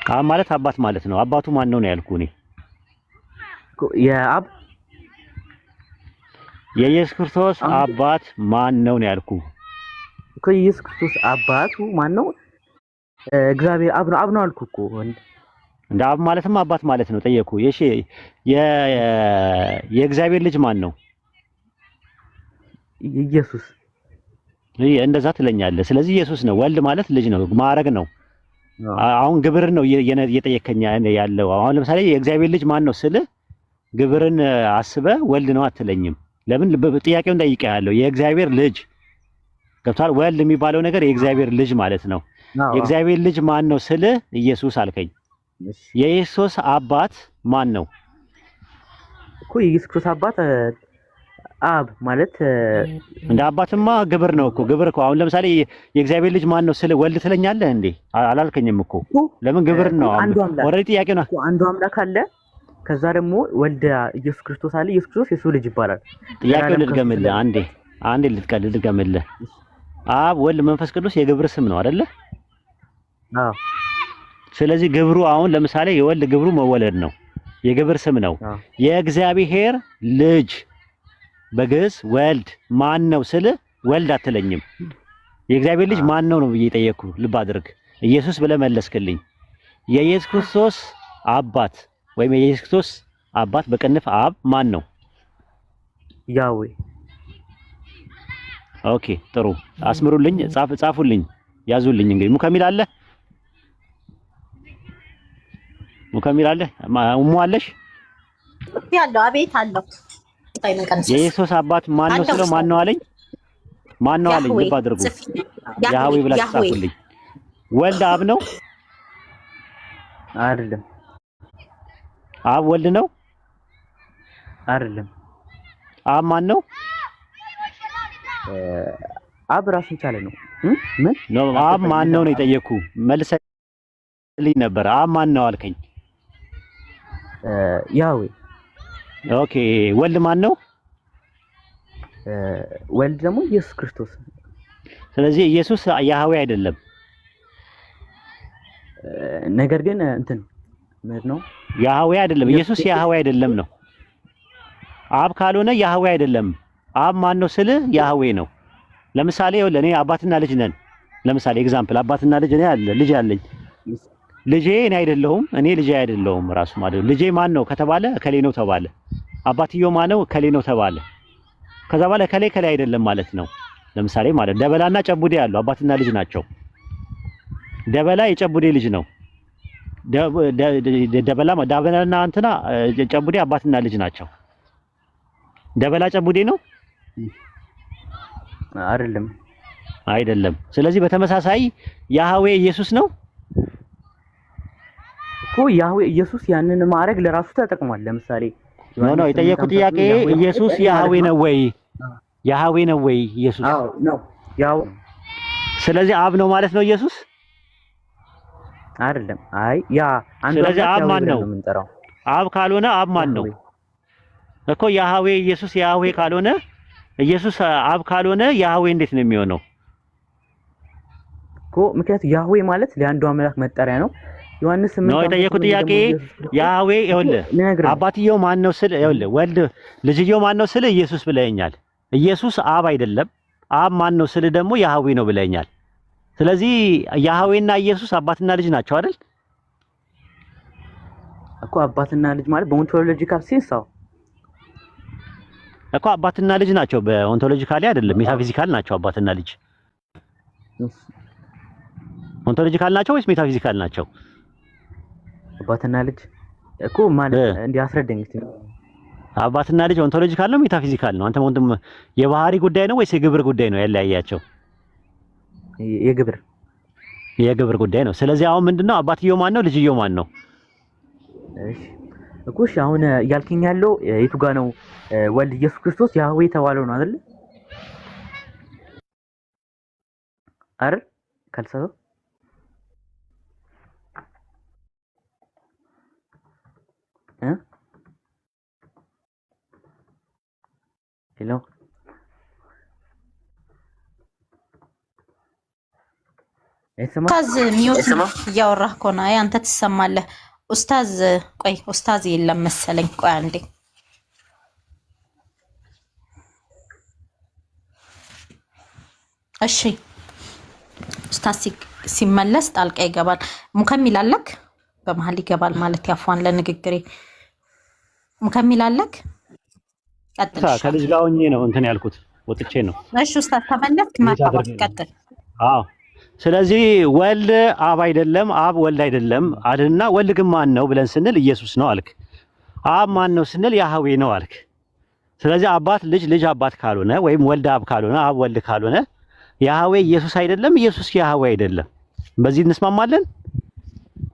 አብ ማለት አባት ማለት ነው። አባቱ ማን ነው ያልኩህ እኔ። የአብ የኢየሱስ ክርስቶስ አባት ማን ነው ያልኩህ እኮ። የኢየሱስ ክርስቶስ አባቱ ማን ነው? እግዚአብሔር አብ ነው። አብ ነው አልኩህ እኮ። እንደ አብ ማለትም አባት ማለት ነው ጠየቅኩህ። እሺ የእግዚአብሔር ልጅ ማን ነው? ኢየሱስ። እንደዛ ትለኛለህ። ስለዚህ ኢየሱስ ነው። ወልድ ማለት ልጅ ነው፣ ማዕረግ ነው። አሁን ግብርን ነው እየጠየከኝ ያለው። አሁን ለምሳሌ የእግዚአብሔር ልጅ ማን ነው ስልህ ግብርን አስበህ ወልድ ነው አትለኝም። ለምን? ጥያቄውን ጠይቄሃለሁ። የእግዚአብሔር ልጅ ገብቷል። ወልድ የሚባለው ነገር የእግዚአብሔር ልጅ ማለት ነው። የእግዚአብሔር ልጅ ማን ነው ስልህ ኢየሱስ አልከኝ። የኢየሱስ አባት ማን ነው እኮ? የኢየሱስ ክርስቶስ አባት አብ ማለት እንደ አባትማ ግብር ነው እኮ። ግብር እኮ አሁን ለምሳሌ የእግዚአብሔር ልጅ ማን ነው ስልህ ወልድ ትለኛለህ እንዴ? አላልከኝም እኮ። ለምን? ግብር ነው። ኦልሬዲ ጥያቄ ነው። አንዱ አምላክ አለ። ከዛ ደግሞ ወልድ ኢየሱስ ክርስቶስ አለ። ኢየሱስ ክርስቶስ የሱ ልጅ ይባላል። ጥያቄውን ልድገምልህ አንዴ ልድገምልህ። አብ ወልድ መንፈስ ቅዱስ የግብር ስም ነው አይደለ? አዎ። ስለዚህ ግብሩ አሁን ለምሳሌ የወልድ ግብሩ መወለድ ነው፣ የግብር ስም ነው። የእግዚአብሔር ልጅ በግዕዝ ወልድ ማን ነው ስልህ ወልድ አትለኝም። የእግዚአብሔር ልጅ ማን ነው ብዬ ጠየቅኩ። ልብ አድርግ። ኢየሱስ ብለህ መለስክልኝ። የኢየሱስ ክርስቶስ አባት ወይም የኢየሱስ ክርስቶስ አባት በቅንፍ አብ ማን ነው? ያዌ። ኦኬ ጥሩ። አስምሩልኝ፣ ጻፉልኝ፣ ያዙልኝ። እንግዲህ ሙከሚል አለ? ሙከሚል አለ? እሙ አለሽ? ያለው አቤት አለው። የኢየሱስ አባት ማን ነው ስለው ማን ነው አለኝ። ማን ነው አለኝ። ልብ አድርጉ። ያህዌ ብላችሁ ጻፉልኝ። ወልድ አብ ነው አይደለም? አብ ወልድ ነው አይደለም? አብ ማን ነው? አብ ራሱን ቻለ ነው። ምን ነው? አብ ማን ነው ነው የጠየኩ። መልሰልኝ ነበር። አብ ማን ነው አልከኝ። ያዌ። ኦኬ። ወልድ ማን ነው? ወልድ ደግሞ ኢየሱስ ክርስቶስ። ስለዚህ ኢየሱስ ያህዌ አይደለም። ነገር ግን እንትን ምን ነው? ያህዌ አይደለም። ኢየሱስ ያህዌ አይደለም ነው። አብ ካልሆነ ያህዌ አይደለም። አብ ማን ነው ስልህ ያህዌ ነው። ለምሳሌ ይኸውልህ እኔ አባትና ልጅ ነን። ለምሳሌ ኤግዛምፕል አባትና ልጅ እኔ ልጅ አለኝ። ልጄ እኔ አይደለሁም፣ እኔ ልጄ አይደለሁም ራሱ ማለት ነው። ልጄ ማን ነው ከተባለ ከሌ ነው ተባለ። አባትየው ማን ነው ከሌ ነው ተባለ። ከዛ በኋላ ከሌ አይደለም ማለት ነው። ለምሳሌ ማለት ደበላና ጨቡዴ አሉ፣ አባትና ልጅ ናቸው። ደበላ የጨቡዴ ልጅ ነው። ደበላና እንትና ጨቡዴ አባትና ልጅ ናቸው። ደበላ ጨቡዴ ነው አይደለም። ስለዚህ በተመሳሳይ ያህዌ ኢየሱስ ነው እኮ። ያህዌ ኢየሱስ ያንን ማዕረግ ለራሱ ተጠቅሟል። ለምሳሌ ነው የጠየቁት ጥያቄ። ኢየሱስ ያህዌ ነው ወይ? ያህዌ ነው ወይ ኢየሱስ? አዎ ነው ያው። ስለዚህ አብ ነው ማለት ነው ኢየሱስ አይደለም? አይ ያ አንዱ። ስለዚህ አብ ማን ነው? አብ ካልሆነ አብ ማን ነው እኮ? ያህዌ ኢየሱስ ያህዌ ካልሆነ ኢየሱስ አብ ካልሆነ ያህዌ እንዴት ነው የሚሆነው እኮ? ምክንያቱም ያህዌ ማለት ለአንዱ አምላክ መጠሪያ ነው። ዮሐንስ 8 ነው የጠየቁት ጥያቄ። ያህዌ ይኸውልህ አባትየው ማን ነው ስል ይኸውልህ ወልድ ልጅየው ማን ነው ስል ኢየሱስ ብለኸኛል። ኢየሱስ አብ አይደለም። አብ ማን ነው ስል ደግሞ ያህዌ ነው ብለኸኛል። ስለዚህ ያህዌና ኢየሱስ አባትና ልጅ ናቸው አይደል እኮ? አባትና ልጅ ማለት በኦንቶሎጂካል ሴንስ አዎ እኮ አባትና ልጅ ናቸው። በኦንቶሎጂካሊ አይደለም፣ ሜታፊዚካል ናቸው። አባትና ልጅ ኦንቶሎጂካል ናቸው ወይስ ሜታፊዚካል ናቸው? አባትና ልጅ እኮ ማለት እንዲያስረዳኝ እስቲ። አባትና ልጅ ኦንቶሎጂካል ነው ሜታፊዚካል ነው? አንተ ወንድም የባህሪ ጉዳይ ነው ወይስ የግብር ጉዳይ ነው ያለያያቸው? የግብር ጉዳይ ነው። ስለዚህ አሁን ምንድነው አባትየው ማን ነው ልጅየው ማን ነው? እሺ እኮ እሺ፣ አሁን እያልከኝ ያለው የቱ ጋር ነው? ወልድ ኢየሱስ ክርስቶስ ያህዌ የተባለው ነው አይደል? አይደል? ካልሰው ሄሎ አይሰማም? ኡስታዝ ሚዩት እያወራህ ከሆነ አይ አንተ ትሰማለህ። ኡስታዝ ቆይ ኡስታዝ የለም መሰለኝ። ቆይ አንዴ እሺ ኡስታዝ ሲመለስ ጣልቃ ይገባል። ሙከሚል አለክ በመሀል ይገባል ማለት ያፏን ለንግግሬ ሙከሚል አለክ ቀጥል። ከልጅ ጋር ሆኜ ነው እንትን ያልኩት ወጥቼ ነው። እሺ ኡስታዝ ተመለስክ ማታባት ቀጥል። አዎ ስለዚህ ወልድ አብ አይደለም፣ አብ ወልድ አይደለም አልና ወልድ ግን ማን ነው ብለን ስንል ኢየሱስ ነው አልክ። አብ ማን ነው ስንል ያህዌ ነው አልክ። ስለዚህ አባት ልጅ፣ ልጅ አባት ካልሆነ ወይም ወልድ አብ ካልሆነ፣ አብ ወልድ ካልሆነ ያህዌ ኢየሱስ አይደለም፣ ኢየሱስ ያህዌ አይደለም። በዚህ እንስማማለን?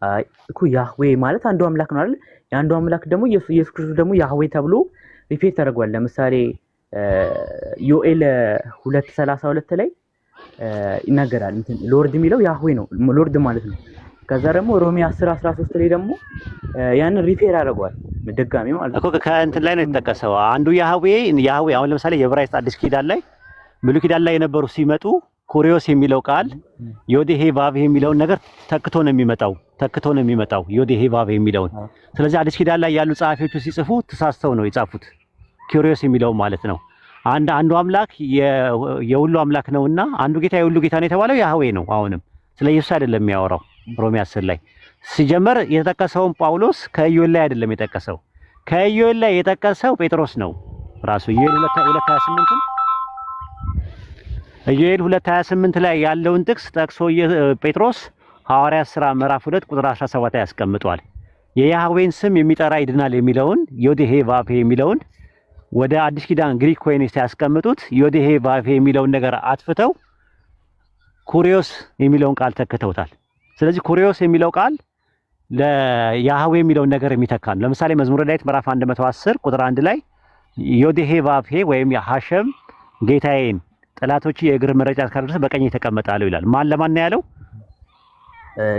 አይ እኮ ያህዌ ማለት አንዱ አምላክ ነው አይደል? የአንዱ አምላክ ደግሞ ኢየሱስ ክርስቶስ ደግሞ ያህዌ ተብሎ ሪፌር ተደርጓል። ለምሳሌ ዮኤል 2:32 ላይ ይናገራል። እንትን ሎርድ የሚለው ያህዌ ነው፣ ሎርድ ማለት ነው። ከዛ ደግሞ ሮሜ 10:13 ላይ ደግሞ ያንን ሪፌር ያደርገዋል ድጋሚ ማለት ነው። ከእንትን ላይ ነው የተጠቀሰው አንዱ ያህዌ። አሁን ለምሳሌ የዕብራይስጥ አዲስ ኪዳን ላይ ብሉይ ኪዳን ላይ የነበሩ ሲመጡ ኩሪዮስ የሚለው ቃል ዮዴሄ ቫቭ የሚለውን ነገር ተክቶ ነው የሚመጣው ዮዴሄ ቫቭ የሚለውን። ስለዚህ አዲስ ኪዳን ላይ ያሉ ጸሐፊዎቹ ሲጽፉ ተሳስተው ነው የጻፉት ኩሪዮስ የሚለው ማለት ነው። አንዱ አምላክ የሁሉ አምላክ ነውና አንዱ ጌታ የሁሉ ጌታ ነው የተባለው ያህዌ ነው። አሁንም ስለ ኢየሱስ አይደለም የሚያወራው። ሮሜ 10 ላይ ሲጀመር የተጠቀሰውን ጳውሎስ ከኢዮኤል ላይ አይደለም የጠቀሰው። ከኢዮኤል ላይ የጠቀሰው ጴጥሮስ ነው ራሱ። ኢዮኤል 2:28 ላይ ያለውን ጥቅስ ጠቅሶ ጴጥሮስ ሐዋርያት ሥራ ምዕራፍ 2 ቁጥር 17 ላይ ያስቀምጧል። የያህዌን ስም የሚጠራ ይድናል የሚለውን ዮዴሄ ቫቭ የሚለውን ወደ አዲስ ኪዳን ግሪክ ኮይንስ ያስቀምጡት ዮዴሄ ቫቭ የሚለውን ነገር አጥፍተው ኩሪዮስ የሚለውን ቃል ተክተውታል። ስለዚህ ኩሪዮስ የሚለው ቃል ለያህዌ የሚለውን ነገር የሚተካ ነው። ለምሳሌ መዝሙረ ዳዊት ምዕራፍ 110 ቁጥር 1 ላይ ዮዴሄ ቫቭ ወይም የሐሸም ጌታዬን ጠላቶች የእግር መረጫ እስካደረሰ በቀኝ ተቀመጣለሁ ይላል። ማን ለማን ነው ያለው?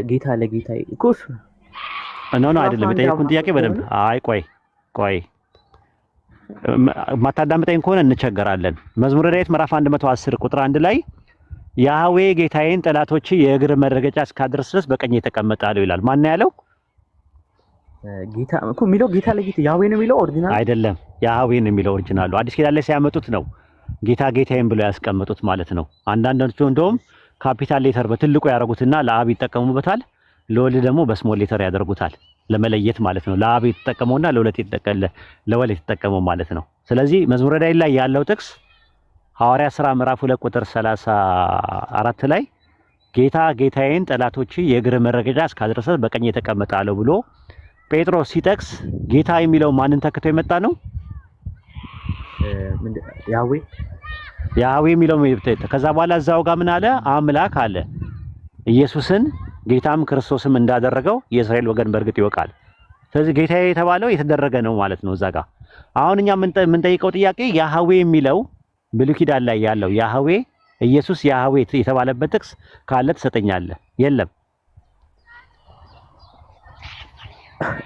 ጌታ ለጌታዬ እኮስ ነው አይደለም። የጠየቁን ጥያቄ በደንብ ቆይ ማታዳምጠኝ ከሆነ እንቸገራለን። መዝሙረ ዳዊት ምዕራፍ 110 ቁጥር 1 ላይ ያህዌ ጌታዬን ጠላቶች የእግር መረገጫ እስካደረሰ ድረስ በቀኝ ተቀመጣለሁ ይላል። ማን ነው ያለው? ጌታ እኮ የሚለው ጌታ ለጌታ ያህዌ ነው የሚለው ኦሪጂናል አይደለም። ያህዌ ነው የሚለው ኦሪጂናሉ። አዲስ ኪዳን ላይ ሲያመጡት ነው ጌታ ጌታዬን ብለው ያስቀምጡት ማለት ነው። አንዳንዶቹ እንደውም ካፒታል ሌተር በትልቁ ያደርጉትና ለአብ ይጠቀሙበታል፣ ለወልድ ደግሞ በስሞል ሌተር ያደርጉታል ለመለየት ማለት ነው። ለአብ የተጠቀመውና ለወልድ የተጠቀመው ማለት ነው። ስለዚህ መዝሙረ ዳዊት ላይ ያለው ጥቅስ ሐዋርያት ሥራ ምዕራፍ 2 ቁጥር 34 ላይ ጌታ ጌታዬን ጠላቶች የእግር መረገጫ እስካደረሰ በቀኝ ተቀመጣለሁ ብሎ ጴጥሮስ ሲጠቅስ ጌታ የሚለው ማንን ተክቶ የመጣ ነው? ያህዌ የሚለው ከዛ በኋላ እዛው ጋር ምን አለ? አምላክ አለ ኢየሱስን ጌታም ክርስቶስም እንዳደረገው የእስራኤል ወገን በእርግጥ ይወቃል። ስለዚህ ጌታ የተባለው የተደረገ ነው ማለት ነው እዛ ጋር። አሁን እኛ የምንጠይቀው ጥያቄ ያህዌ የሚለው ብሉይ ኪዳን ላይ ያለው ያህዌ ኢየሱስ ያህዌ የተባለበት ጥቅስ ካለ ትሰጠኛለህ? የለም።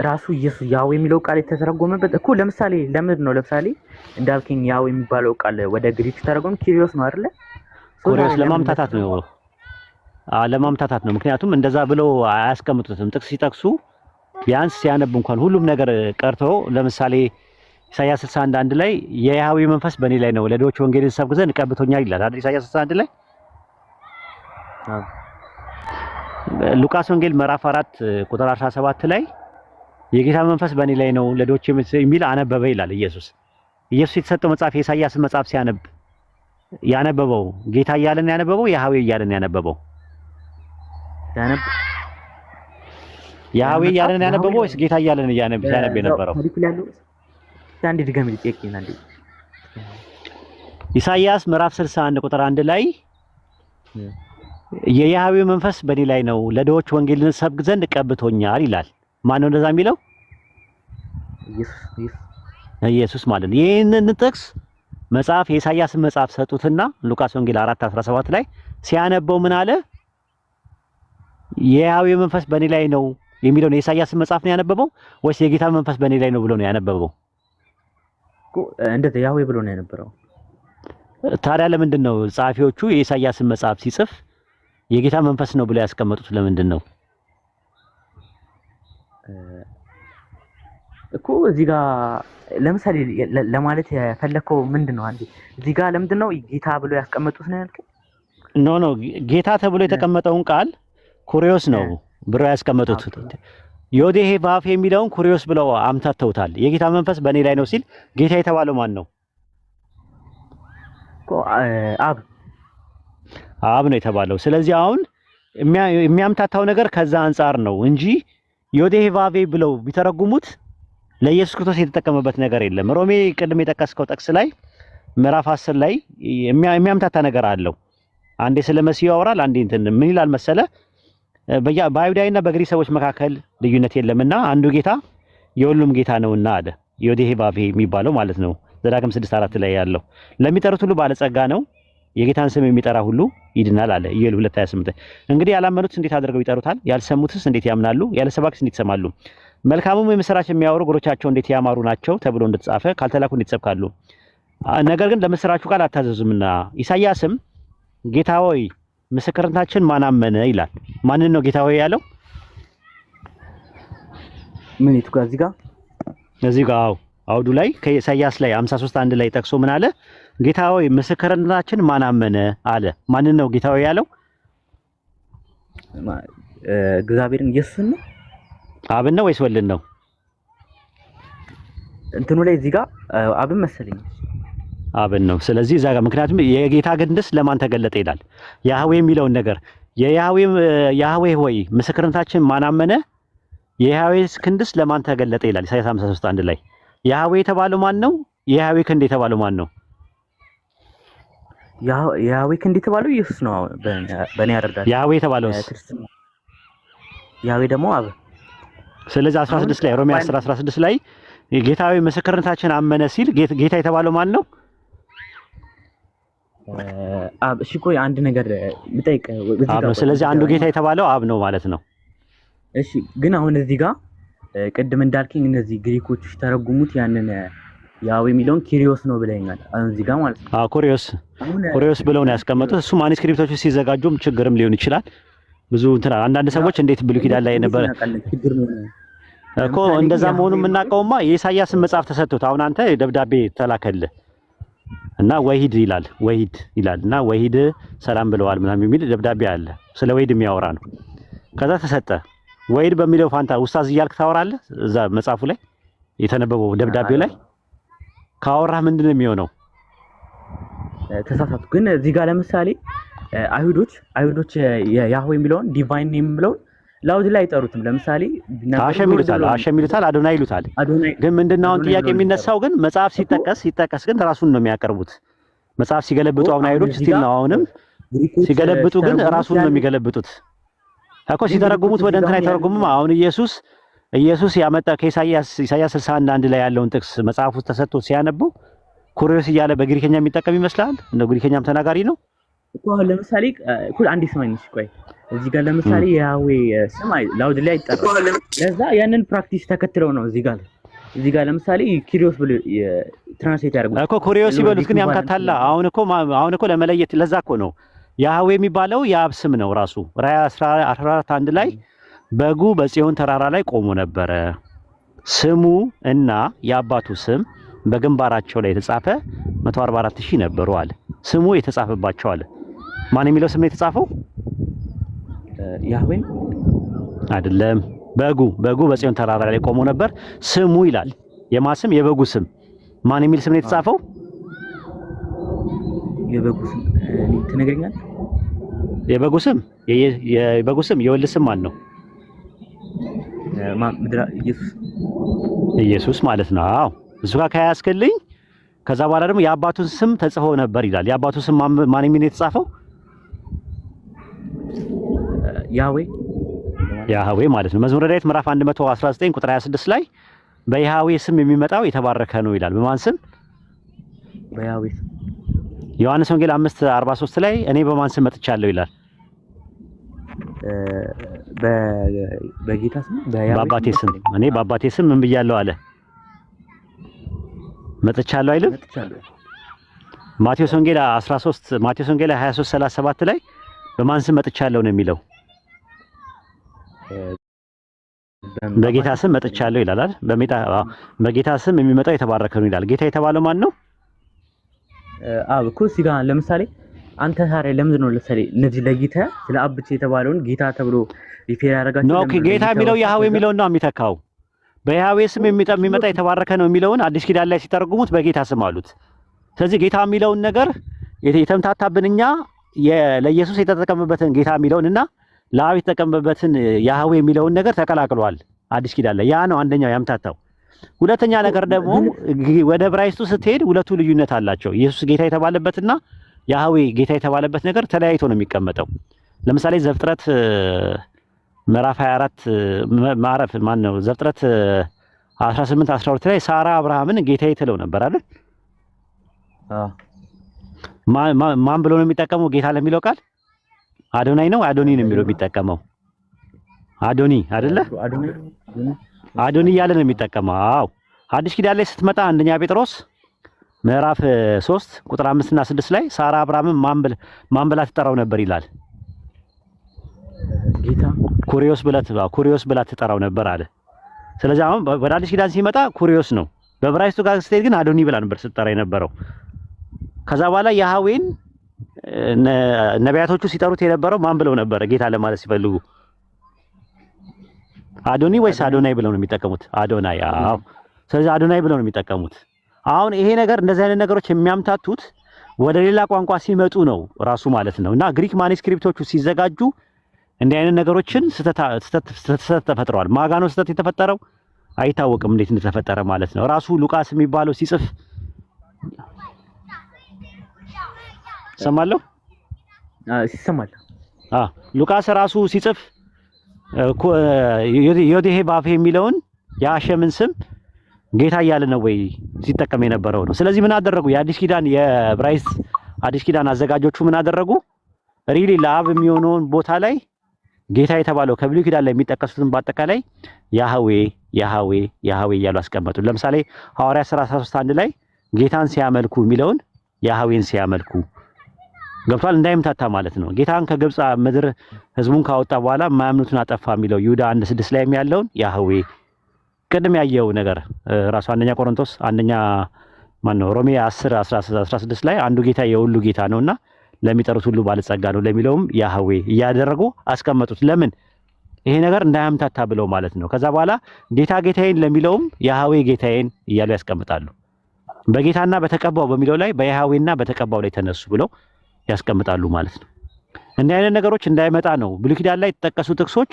ራሱ ኢየሱስ ያህዌ የሚለው ቃል የተተረጎመበት እኮ ለምሳሌ ለምሳሌ እንዳልከኝ ያህዌ የሚባለው ቃል ወደ ግሪክ ተረጎመ ኪሪዮስ ነው አይደለ? ኪሪዮስ ለማምታታት ነው። ምክንያቱም እንደዛ ብለው አያስቀምጡትም። ጥቅስ ሲጠቅሱ ቢያንስ ሲያነብ እንኳን ሁሉም ነገር ቀርቶ ለምሳሌ ኢሳይያስ 61:1 ላይ የያህዌ መንፈስ በእኔ ላይ ነው ለድሆች ወንጌልን ሰብክ ዘንድ ቀብቶኛል ይላል አይደል? ኢሳይያስ 61 ላይ ሉቃስ ወንጌል ምዕራፍ 4 ቁጥር 17 ላይ የጌታ መንፈስ በእኔ ላይ ነው ለድሆች የሚል አነበበ ይላል ኢየሱስ የተሰጠው መጽሐፍ የኢሳይያስ መጽሐፍ ሲያነብ ያነበበው ጌታ እያለን ያነበበው ያህዌ እያለን ያነበበው ያህዌ እያለን ያነበበው ወይስ ጌታ እያለን ያነብ የነበረው? አንድ ድጋሚ ልጠይቅኝ አንዴ። ኢሳይያስ ምዕራፍ 61 ቁጥር 1 ላይ የያህዌ መንፈስ በእኔ ላይ ነው ለድሆች ወንጌልን ሰብክ ዘንድ ቀብቶኛል ይላል። ማን ነው እንደዛ የሚለው? ኢየሱስ ማለት ነው። ይህንን ጥቅስ መጽሐፍ የኢሳይያስን መጽሐፍ ሰጡትና ሉቃስ ወንጌል 4:17 ላይ ሲያነበው ምን አለ? የያህዌ መንፈስ በእኔ ላይ ነው የሚለው ነው የኢሳይያስን መጽሐፍ ነው ያነበበው ወይስ የጌታ መንፈስ በእኔ ላይ ነው ብሎ ነው ያነበበው? እንደዛ ያህዌ ብሎ ነው ያነበረው። ታዲያ ለምንድን ነው ጸሐፊዎቹ የኢሳይያስን መጽሐፍ ሲጽፍ የጌታ መንፈስ ነው ብለው ያስቀመጡት ለምንድን ነው? እኮ እዚህ ጋር ለምሳሌ ለማለት የፈለከው ምንድን ነው? አንዴ እዚህ ጋር ለምንድን ነው ጌታ ብሎ ያስቀመጡት ነው ያልከኝ? ኖ ጌታ ተብሎ የተቀመጠውን ቃል ኩሪዮስ ነው ብለው ያስቀመጡት። ዮዴሄ ቫፌ የሚለውን ኩሪዮስ ብለው አምታተውታል። የጌታ መንፈስ በእኔ ላይ ነው ሲል ጌታ የተባለው ማን ነው? አብ ነው የተባለው። ስለዚህ አሁን የሚያምታታው ነገር ከዛ አንጻር ነው እንጂ ዮዴሄ ቫፌ ብለው ቢተረጉሙት ለኢየሱስ ክርስቶስ የተጠቀመበት ነገር የለም። ሮሜ ቅድም የጠቀስከው ጥቅስ ላይ ምዕራፍ 10 ላይ የሚያምታታ ነገር አለው። አንዴ ስለ መሲሁ ያወራል፣ አንዴ እንትን ምን ይላል መሰለ በአይሁዳዊና በግሪክ ሰዎች መካከል ልዩነት የለምና አንዱ ጌታ የሁሉም ጌታ ነውና አለ። ዮዴሄ ቫፌ የሚባለው ማለት ነው። ዘዳግም 6:4 ላይ ያለው ለሚጠሩት ሁሉ ባለጸጋ ነው፣ የጌታን ስም የሚጠራ ሁሉ ይድናል አለ ኢዮኤል 2:28። እንግዲህ ያላመኑትስ እንዴት አድርገው ይጠሩታል? ያልሰሙትስ እንዴት ያምናሉ? ያለ ሰባኪስ እንዴት ይሰማሉ? መልካሙም የምስራች የሚያወሩ እግሮቻቸው እንዴት ያማሩ ናቸው ተብሎ እንደተጻፈ ካልተላኩ እንዴት ይሰብካሉ? ነገር ግን ለምስራቹ ቃል አታዘዙምና። ኢሳይያስም ጌታ ሆይ ምስክርነታችን ማን አመነ ይላል። ማንን ነው ጌታ ሆይ ያለው? ምን ይቱ ጋር እዚህ ጋር አውዱ ላይ ከኢሳይያስ ላይ 53:1 ላይ ጠቅሶ ምን አለ? ጌታ ሆይ ምስክርነታችን ማን አመነ አለ። ማንን ነው ጌታ ሆይ ያለው? እግዚአብሔርን ኢየሱስን ነው? አብን ነው ወይስ ወልድን ነው? እንትኑ ላይ እዚህ ጋር አብን መሰለኝ አብን ነው። ስለዚህ እዛ ጋር ምክንያቱም የጌታ ክንድስ ለማን ተገለጠ ይላል። ያህዌ የሚለውን ነገር ያህዌ ሆይ ምስክርነታችን ማን አመነ፣ የያህዌ ክንድስ ለማን ተገለጠ ይላል ኢሳይያስ 53:1 ላይ። ያህዌ የተባለው ማን ነው? የያህዌ ክንድ የተባለው ማን ነው? ያህዌ ክንድ የተባለው ኢየሱስ ነው። በእኔ አረዳድ ያህዌ የተባለው ያህዌ ደግሞ አብ። ስለዚህ 16 ላይ ሮሜ 10:16 ላይ ጌታዊ ምስክርነታችን አመነ ሲል ጌታ የተባለው ማን ነው? አብ። እሺ ቆይ አንድ ነገር ልጠይቅ። ስለዚህ አንዱ ጌታ የተባለው አብ ነው ማለት ነው። እሺ ግን አሁን እዚህ ጋር ቅድም እንዳልከኝ እነዚህ ግሪኮች ተረጉሙት ያንን ያህዌ የሚለውን ኪሪዮስ ነው ብለኛል። አሁን እዚህ ጋር ማለት ነው። አዎ ኩሪዮስ ብለው ነው ያስቀመጡት። እሱ ማኑስክሪፕቶቹ ሲዘጋጁም ችግርም ሊሆን ይችላል። ብዙ እንትን አንዳንድ ሰዎች እንዴት ብሉይ ኪዳን ላይ ነበር እኮ እንደዛ መሆኑን የምናውቀውማ የኢሳይያስን መጽሐፍ ተሰጥቶት አሁን አንተ ደብዳቤ ተላከልህ እና ወሂድ ይላል እና ወሂድ ሰላም ብለዋል ምናምን የሚል ደብዳቤ አለ። ስለ ወሂድ የሚያወራ ነው። ከዛ ተሰጠ። ወሂድ በሚለው ፋንታ ኡስታዝ እያልክ ታወራለህ። እዛ መጽሐፉ ላይ የተነበበው ደብዳቤው ላይ ካወራህ ምንድን ነው የሚሆነው? ተሳሳቱ። ግን እዚህ ጋር ለምሳሌ አይሁዶች ያህዌ የሚለውን ዲቫይን ኔም ብለውን ላውድ ላይ አይጠሩትም። ለምሳሌ አሸም ይሉታል፣ አዶናይ ይሉታል። ግን ምንድነው አሁን ጥያቄ የሚነሳው? ግን መጽሐፍ ሲጠቀስ ግን ራሱን ነው የሚያቀርቡት። መጽሐፍ ሲገለብጡ አሁን አይሁዶች ስቲል ነው አሁንም ሲገለብጡ ግን ራሱን ነው የሚገለብጡት እኮ። ሲተረጉሙት ወደ እንትን አይተረጉሙም። አሁን ኢየሱስ ያመጣ ከኢሳይያስ 61:1 ላይ ያለውን ጥቅስ መጽሐፍ ውስጥ ተሰጥቶ ሲያነቡ ኩሪዮስ እያለ በግሪከኛ የሚጠቀም ይመስላል። እንደ ግሪከኛም ተናጋሪ ነው እኮ። አሁን ለምሳሌ አንድ ስማኝ ቆይ እዚህ ጋር ለምሳሌ ያህዌ ስም ላውድ ላይ አይጠራም። ለዛ ያንን ፕራክቲስ ተከትለው ነው እዚህ ጋር ለምሳሌ ኪሪዮስ ብሎ ትራንስሌት ያደርጉት እኮ ኩሪዮስ ይበሉት ግን ያምታታላ። አሁን እኮ ለመለየት ለዛ እኮ ነው ያህዌ የሚባለው የአብ ስም ነው ራሱ። ራዕይ 14:1 ላይ በጉ በጽዮን ተራራ ላይ ቆሞ ነበረ፣ ስሙ እና የአባቱ ስም በግንባራቸው ላይ የተጻፈ 144,000 ነበሩ አለ። ስሙ የተጻፈባቸው አለ። ማን የሚለው ስም ነው የተጻፈው? ያህዌን አይደለም። በጉ በጽዮን ተራራ ላይ ቆሞ ነበር፣ ስሙ ይላል። የማስም የበጉ ስም ማን የሚል ስም ነው የተጻፈው? የበጉ ስም ትነግረኛለህ? የበጉ ስም የወልድ ስም ማን ነው? ኢየሱስ ማለት ነው። አዎ እሱ ጋር ከያዝክልኝ ከዛ በኋላ ደግሞ የአባቱን ስም ተጽፎ ነበር ይላል። የአባቱ ስም ማን የሚል ነው የተጻፈው? ያህዌ ማለት ነው። መዝሙረ ዳዊት ምዕራፍ 119 ቁጥር 26 ላይ በያህዌ ስም የሚመጣው የተባረከ ነው ይላል። በማን ስም? በያህዌ ስም። ዮሐንስ ወንጌል 5:43 ላይ እኔ በማን ስም መጥቻለሁ ይላል? በጌታ ስም በአባቴ ስም። እኔ በአባቴ ስም ምን ብያለሁ አለ? መጥቻለሁ አይልም? ማቴዎስ ወንጌል 23 23:37 ላይ በማን ስም መጥቻለሁ ነው የሚለው? በጌታ ስም መጥቻለሁ ይላል አይደል? በጌታ ስም የሚመጣው የተባረከ ነው ይላል። ጌታ የተባለው ማን ነው? እኮ እዚህ ጋር ለምሳሌ አንተ ታዲያ ለምንድን ነው ለምሳሌ እነዚህ ለይተህ ስለ አብ ብቻ የተባለውን ጌታ ተብሎ ሪፌር ያደርጋችሁ? ነው ጌታ የሚለው ያህዌ የሚለውን ነው የሚተካው። በያህዌ ስም የሚመጣ የተባረከ ነው የሚለውን አዲስ ኪዳን ላይ ሲተረጉሙት በጌታ ስም አሉት። ስለዚህ ጌታ የሚለውን ነገር የተምታታብን እኛ ለኢየሱስ የተጠቀመበትን ጌታ የሚለውንና ለአብ የተጠቀመበትን ያህዌ የሚለውን ነገር ተቀላቅሏል አዲስ ኪዳን ላይ። ያ ነው አንደኛው ያምታታው። ሁለተኛ ነገር ደግሞ ወደ ዕብራይስጡ ስትሄድ ሁለቱ ልዩነት አላቸው። ኢየሱስ ጌታ የተባለበትና ያህዌ ጌታ የተባለበት ነገር ተለያይቶ ነው የሚቀመጠው። ለምሳሌ ዘፍጥረት ምዕራፍ 24 ዘፍጥረት 18 12 ላይ ሳራ አብርሃምን ጌታዬ ትለው ነበር አይደል? ማን ብሎ ነው የሚጠቀመው ጌታ ለሚለው ቃል? አዶናይ ነው አዶኒ ነው የሚለው የሚጠቀመው? አዶኒ አይደለ? አዶኒ እያለ ነው የሚጠቀመው። አዎ አዲስ ኪዳን ላይ ስትመጣ አንደኛ ጴጥሮስ ምዕራፍ 3 ቁጥር 5 እና 6 ላይ ሳራ አብርሃምን ማን ብላ ትጠራው ነበር ይላል? ጌታ ኩሪዮስ ብላ ትጠራው ነበር አለ። ስለዚህ አሁን ወደ አዲስ ኪዳን ሲመጣ ኩሪዮስ ነው። በዕብራይስጡ ጋር ስትሄድ ግን አዶኒ ብላ ነበር ስትጠራ የነበረው። ከዛ በኋላ ያህዌን ነቢያቶቹ ሲጠሩት የነበረው ማን ብለው ነበር ጌታ ለማለት ሲፈልጉ? አዶኒ ወይስ አዶናይ ብለው ነው የሚጠቀሙት? አዶናይ። አዎ ስለዚህ አዶናይ ብለው ነው የሚጠቀሙት። አሁን ይሄ ነገር እንደዚህ አይነት ነገሮች የሚያምታቱት ወደ ሌላ ቋንቋ ሲመጡ ነው ራሱ ማለት ነው። እና ግሪክ ማኑስክሪፕቶቹ ሲዘጋጁ እንዲህ አይነት ነገሮችን ስተት ተፈጥረዋል። ማጋኖ ስተት የተፈጠረው አይታወቅም እንዴት እንደተፈጠረ ማለት ነው። ራሱ ሉቃስ የሚባለው ሲጽፍ ሰማለሁ ይሰማል። ሉቃስ ራሱ ሲጽፍ ዮዴሄ ባፌ የሚለውን የአሸምን ስም ጌታ እያለ ነው ወይ ሲጠቀም የነበረው ነው። ስለዚህ ምን አደረጉ? የአዲስ ኪዳን የዕብራይስጥ አዲስ ኪዳን አዘጋጆቹ ምን አደረጉ? ሪሊ ለአብ የሚሆነውን ቦታ ላይ ጌታ የተባለው ከብሉይ ኪዳን ላይ የሚጠቀሱትን በአጠቃላይ ያህዌ እያሉ አስቀመጡ። ለምሳሌ ሐዋርያት ሥራ 13:1 ላይ ጌታን ሲያመልኩ የሚለውን ያህዌን ሲያመልኩ ገብቷል። እንዳይምታታ ማለት ነው። ጌታን ከግብጽ ምድር ህዝቡን ካወጣ በኋላ የማያምኑትን አጠፋ የሚለው ይሁዳ 1:6 ላይ ያለውን ያህዌ ቅድም ያየው ነገር ራሱ ሮሜ 10:16 ላይ አንዱ ጌታ የሁሉ ጌታ ነውና ለሚጠሩት ሁሉ ባለጸጋ ነው ለሚለውም ያህዌ እያደረጉ አስቀመጡት። ለምን? ይሄ ነገር እንዳያምታታ ብለው ማለት ነው። ከዛ በኋላ ጌታ ጌታዬን ለሚለውም ያህዌ ጌታዬን እያሉ ያስቀምጣሉ። በጌታና በተቀባው በሚለው ላይ በያህዌና በተቀባው ላይ ተነሱ ብለው ያስቀምጣሉ ማለት ነው። እንዲህ አይነት ነገሮች እንዳይመጣ ነው ብሉይ ኪዳን ላይ የተጠቀሱ ጥቅሶች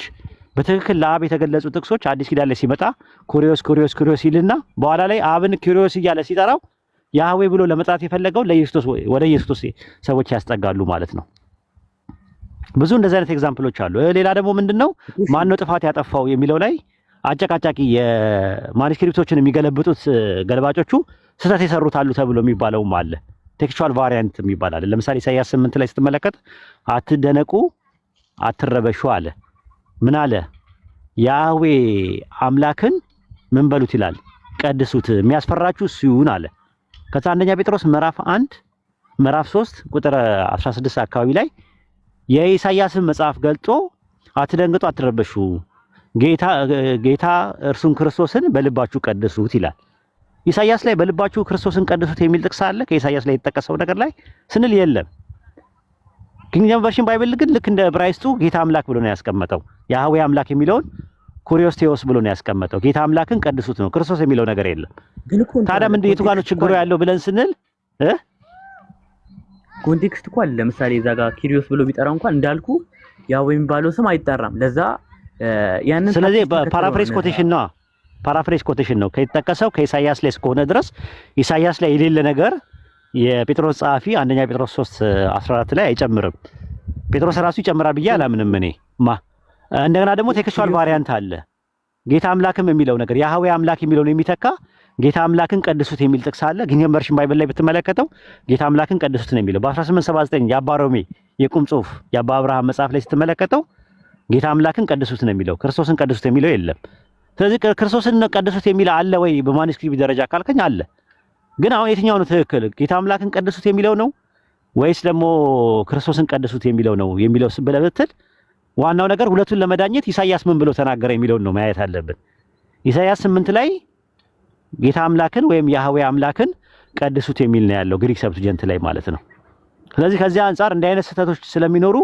በትክክል ለአብ የተገለጹ ጥቅሶች አዲስ ኪዳን ላይ ሲመጣ ኩሪዮስ ይልና በኋላ ላይ አብን ኩሪዮስ እያለ ሲጠራው ያህዌ ብሎ ለመጥራት የፈለገው ወደ ኢየሱስ ሰዎች ያስጠጋሉ ማለት ነው። ብዙ እንደዚህ አይነት ኤግዛምፕሎች አሉ። ሌላ ደግሞ ምንድነው ማን ነው ጥፋት ያጠፋው የሚለው ላይ አጨቃጫቂ የማኑስክሪፕቶችን የሚገለብጡት ገልባጮቹ ስህተት የሰሩታሉ ተብሎ የሚባለውም አለ። ቴክስቹዋል ቫሪያንት የሚባል አለ። ለምሳሌ ኢሳይያስ 8 ላይ ስትመለከት አትደነቁ አትረበሹ አለ። ምን አለ? ያህዌ አምላክን ምን በሉት ይላል? ቀድሱት፣ የሚያስፈራችሁ እሱ ይሁን አለ። ከዛ አንደኛ ጴጥሮስ ምዕራፍ 3 ቁጥር 16 አካባቢ ላይ የኢሳይያስን መጽሐፍ ገልጦ አትደንግጡ አትረበሹ፣ ጌታ እርሱን ክርስቶስን በልባችሁ ቀድሱት ይላል። ኢሳይያስ ላይ በልባችሁ ክርስቶስን ቀድሱት የሚል ጥቅስ አለ ከኢሳይያስ ላይ የተጠቀሰው ነገር ላይ ስንል የለም። ኪንግ ጄምስ ቨርሽን ባይብል ግን ልክ እንደ ዕብራይስጡ ጌታ አምላክ ብሎ ነው ያስቀመጠው። ያህዌ አምላክ የሚለውን ኩሪዮስ ቴዎስ ብሎ ነው ያስቀመጠው። ጌታ አምላክን ቀድሱት ነው፣ ክርስቶስ የሚለው ነገር የለም። ታዲያ ምንድን የቱ ጋር ነው ችግሩ ያለው ብለን ስንል ኮንቴክስት እኮ አለ። ለምሳሌ እዛ ጋር ኪሪዮስ ብሎ ቢጠራው እንኳን እንዳልኩ ያህዌ የሚባለው ስም አይጠራም። ለዛ ያንን ስለዚህ ፓራፍሬዝ ኮቴሽን ነው ከተጠቀሰው ከኢሳይያስ ላይ እስከሆነ ድረስ ኢሳይያስ ላይ የሌለ ነገር የጴጥሮስ ጸሐፊ አንደኛ ጴጥሮስ 3:14 ላይ አይጨምርም። ጴጥሮስ ራሱ ይጨምራል ብዬ አላምንም እኔ እንደገና ደግሞ ቴክስቹዋል ቫሪያንት አለ። ጌታ አምላክም የሚለው ነገር ያህዌ አምላክ የሚለውን የሚተካ ጌታ አምላክን ቀድሱት የሚል ጥቅስ አለ። ኪንግ ጄምስ ቨርሽን ባይብል ላይ ብትመለከተው ጌታ አምላክን ቀድሱት ነው የሚለው። በ1879 የአባ ሮሜ የቁም ጽሑፍ የአባ አብርሃም መጽሐፍ ላይ ስትመለከተው ጌታ አምላክን ቀድሱት ነው የሚለው፣ ክርስቶስን ቀድሱት የሚለው የለም። ስለዚህ ክርስቶስን ቀድሱት የሚል አለ ወይ በማኑስክሪፕት ደረጃ ካልከኝ አለ። ግን አሁን የትኛው ነው ትክክል? ጌታ አምላክን ቀድሱት የሚለው ነው ወይስ ደግሞ ክርስቶስን ቀድሱት የሚለው ነው የሚለው ብለህ ብትል ዋናው ነገር ሁለቱን ለመዳኘት ኢሳይያስ ምን ብሎ ተናገረ የሚለውን ነው ማየት አለብን። ኢሳይያስ 8 ላይ ጌታ አምላክን ወይም ያህዌ አምላክን ቀድሱት የሚል ነው ያለው ግሪክ ሰብስጀንት ላይ ማለት ነው። ስለዚህ ከዚህ አንፃር እንዲህ አይነት ስህተቶች ስለሚኖሩ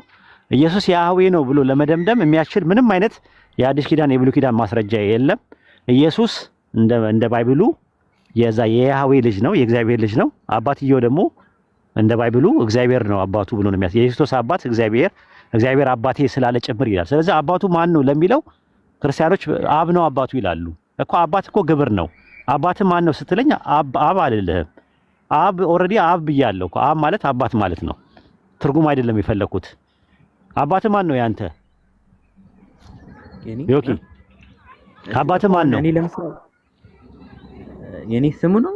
ኢየሱስ ያህዌ ነው ብሎ ለመደምደም የሚያስችል ምንም አይነት የአዲስ ኪዳን የብሉይ ኪዳን ማስረጃ የለም። ኢየሱስ እንደ ባይብሉ የያህዌ ልጅ ነው፣ የእግዚአብሔር ልጅ ነው። አባትየው ደግሞ እንደ ባይብሉ እግዚአብሔር ነው አባቱ ብሎ ነው የክርስቶስ አባት እግዚአብሔር አባቴ ስላለ ጭምር ይላል። ስለዚህ አባቱ ማን ነው ለሚለው ክርስቲያኖች አብ ነው አባቱ ይላሉ። እኮ አባት እኮ ግብር ነው። አባት ማን ነው ስትለኝ አብ አልልህም። አብ ኦልሬዲ አብ ብያለሁ እኮ። አብ ማለት አባት ማለት ነው። ትርጉም አይደለም የፈለኩት። አባት ማን ነው ያንተ? ዮኪ አባት ማን ነው? እኔ ለምሳሌ የኔ ስሙ ነው።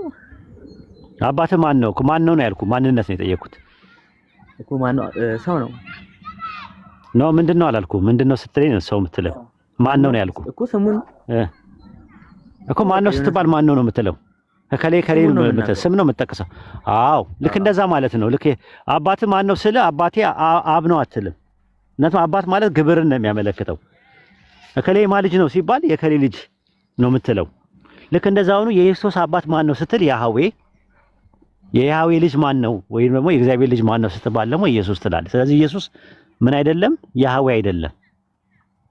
አባት ማን ነው? ማን ነው ያልኩ? ማንነት ነው የጠየኩት እኮ። ማን ነው? ሰው ነው ነው ምንድነው አላልኩ? ምንድነው ስትለኝ ነው ሰው የምትለው? ማን ነው ያልኩ እኮ። ስሙን እኮ ማን ነው ስትባል ማን ነው የምትለው? ከከሌ ስም ነው የምትጠቅሰው። አዎ ልክ እንደዛ ማለት ነው። ልክ አባት ማን ነው ስለ አባቴ አብ ነው አትልም። እናት አባት ማለት ግብርን ነው የሚያመለክተው። ከከሌ ማን ልጅ ነው ሲባል የከሌ ልጅ ነው የምትለው። ልክ እንደዛው ነው የኢየሱስ አባት ማን ነው ስትል የያህዌ ልጅ ማን ነው ወይም ደግሞ የእግዚአብሔር ልጅ ማን ነው ስትባል ደግሞ ኢየሱስ ትላለህ። ስለዚህ ኢየሱስ ምን አይደለም? ያህዌ አይደለም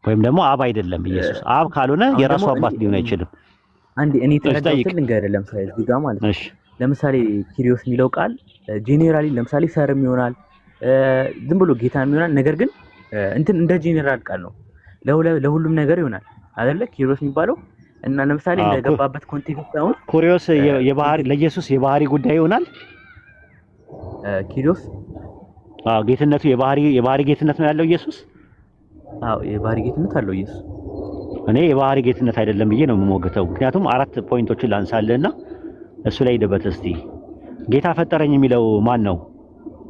ወይም ደግሞ አብ አይደለም። ኢየሱስ አብ ካልሆነ የራሱ አባት ሊሆን አይችልም። አንዴ እኔ ተረዳሁት ልንገርህ። ለምሳሌ እዚህ ጋር ማለት ነው ለምሳሌ ኪሪዮስ የሚለው ቃል ጄኔራሊ ለምሳሌ ሰርም ይሆናል፣ ዝም ብሎ ጌታም ይሆናል። ነገር ግን እንትን እንደ ጄኔራል ቃል ነው ለሁሉም ነገር ይሆናል አይደለ? ኪሪዮስ የሚባለው እና ለምሳሌ እንደገባበት ኮንቴክስት አሁን ኪሪዮስ ለኢየሱስ የባህሪ ጉዳይ ይሆናል። ኪሪዮስ ጌትነቱ የባህሪ ጌትነት ነው ያለው ኢየሱስ። የባህሪ ጌትነት አለው ኢየሱስ። እኔ የባህሪ ጌትነት አይደለም ብዬ ነው የምሞግተው። ምክንያቱም 4 ፖይንቶችን ላንሳለህና እሱ ላይ ደበት እስቲ ጌታ ፈጠረኝ የሚለው ማን ነው?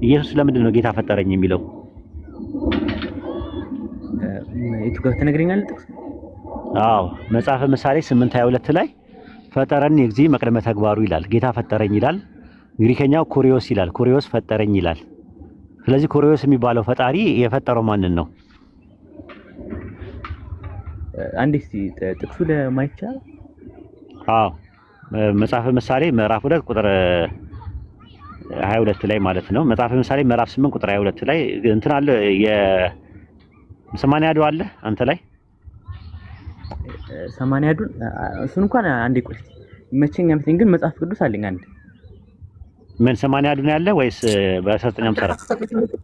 ኢየሱስ ለምንድን ነው ጌታ ፈጠረኝ የሚለው? የቱ ጋር ትነግረኛለህ ጥቅስ? መጽሐፈ ምሳሌ 8:22 ላይ ፈጠረኝ እግዚእ መቅደመ ተግባሩ ይላል። ጌታ ፈጠረኝ ይላል። ግሪከኛው ኩሪዮስ ይላል። ኩሪዮስ ፈጠረኝ ይላል። ስለዚህ ኩሪዮስ የሚባለው ፈጣሪ የፈጠረው ማንን ነው? አንዴ እስቲ ጥቅሱ ለማይቻል መጽሐፈ ምሳሌ ምዕራፍ 2 ቁጥር 22 ላይ ማለት ነው። መጽሐፈ ምሳሌ ምዕራፍ 8 ቁጥር 22 ላይ እንትን አለ የ80 አለ አንተ ላይ 80 እሱን እንኳን አንዴ ቆይ ይመቸኛል መሰለኝ። ግን መጽሐፍ ቅዱስ አለኝ አንድ ምን 80 ነው ያለ ወይስ በ1950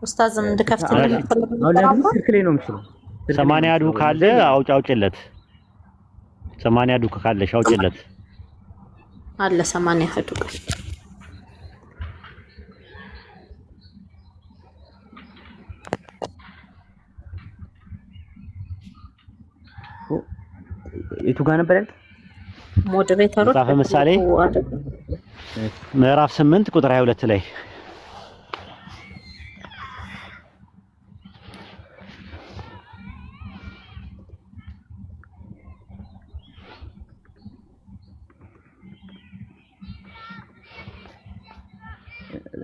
ኡስታዝም እንድከፍትልኝ አሁን ለምን ስልክ ላይ ነው የምችለው? 80 ካለ አውጭለት 80 ካለሽ አውጭለት አለ 80 ቃል የቱ ጋር ነበር ያልከው? ሞዴሬተሮች መጽሐፈ ምሳሌ ምዕራፍ 8 ቁጥር 22 ላይ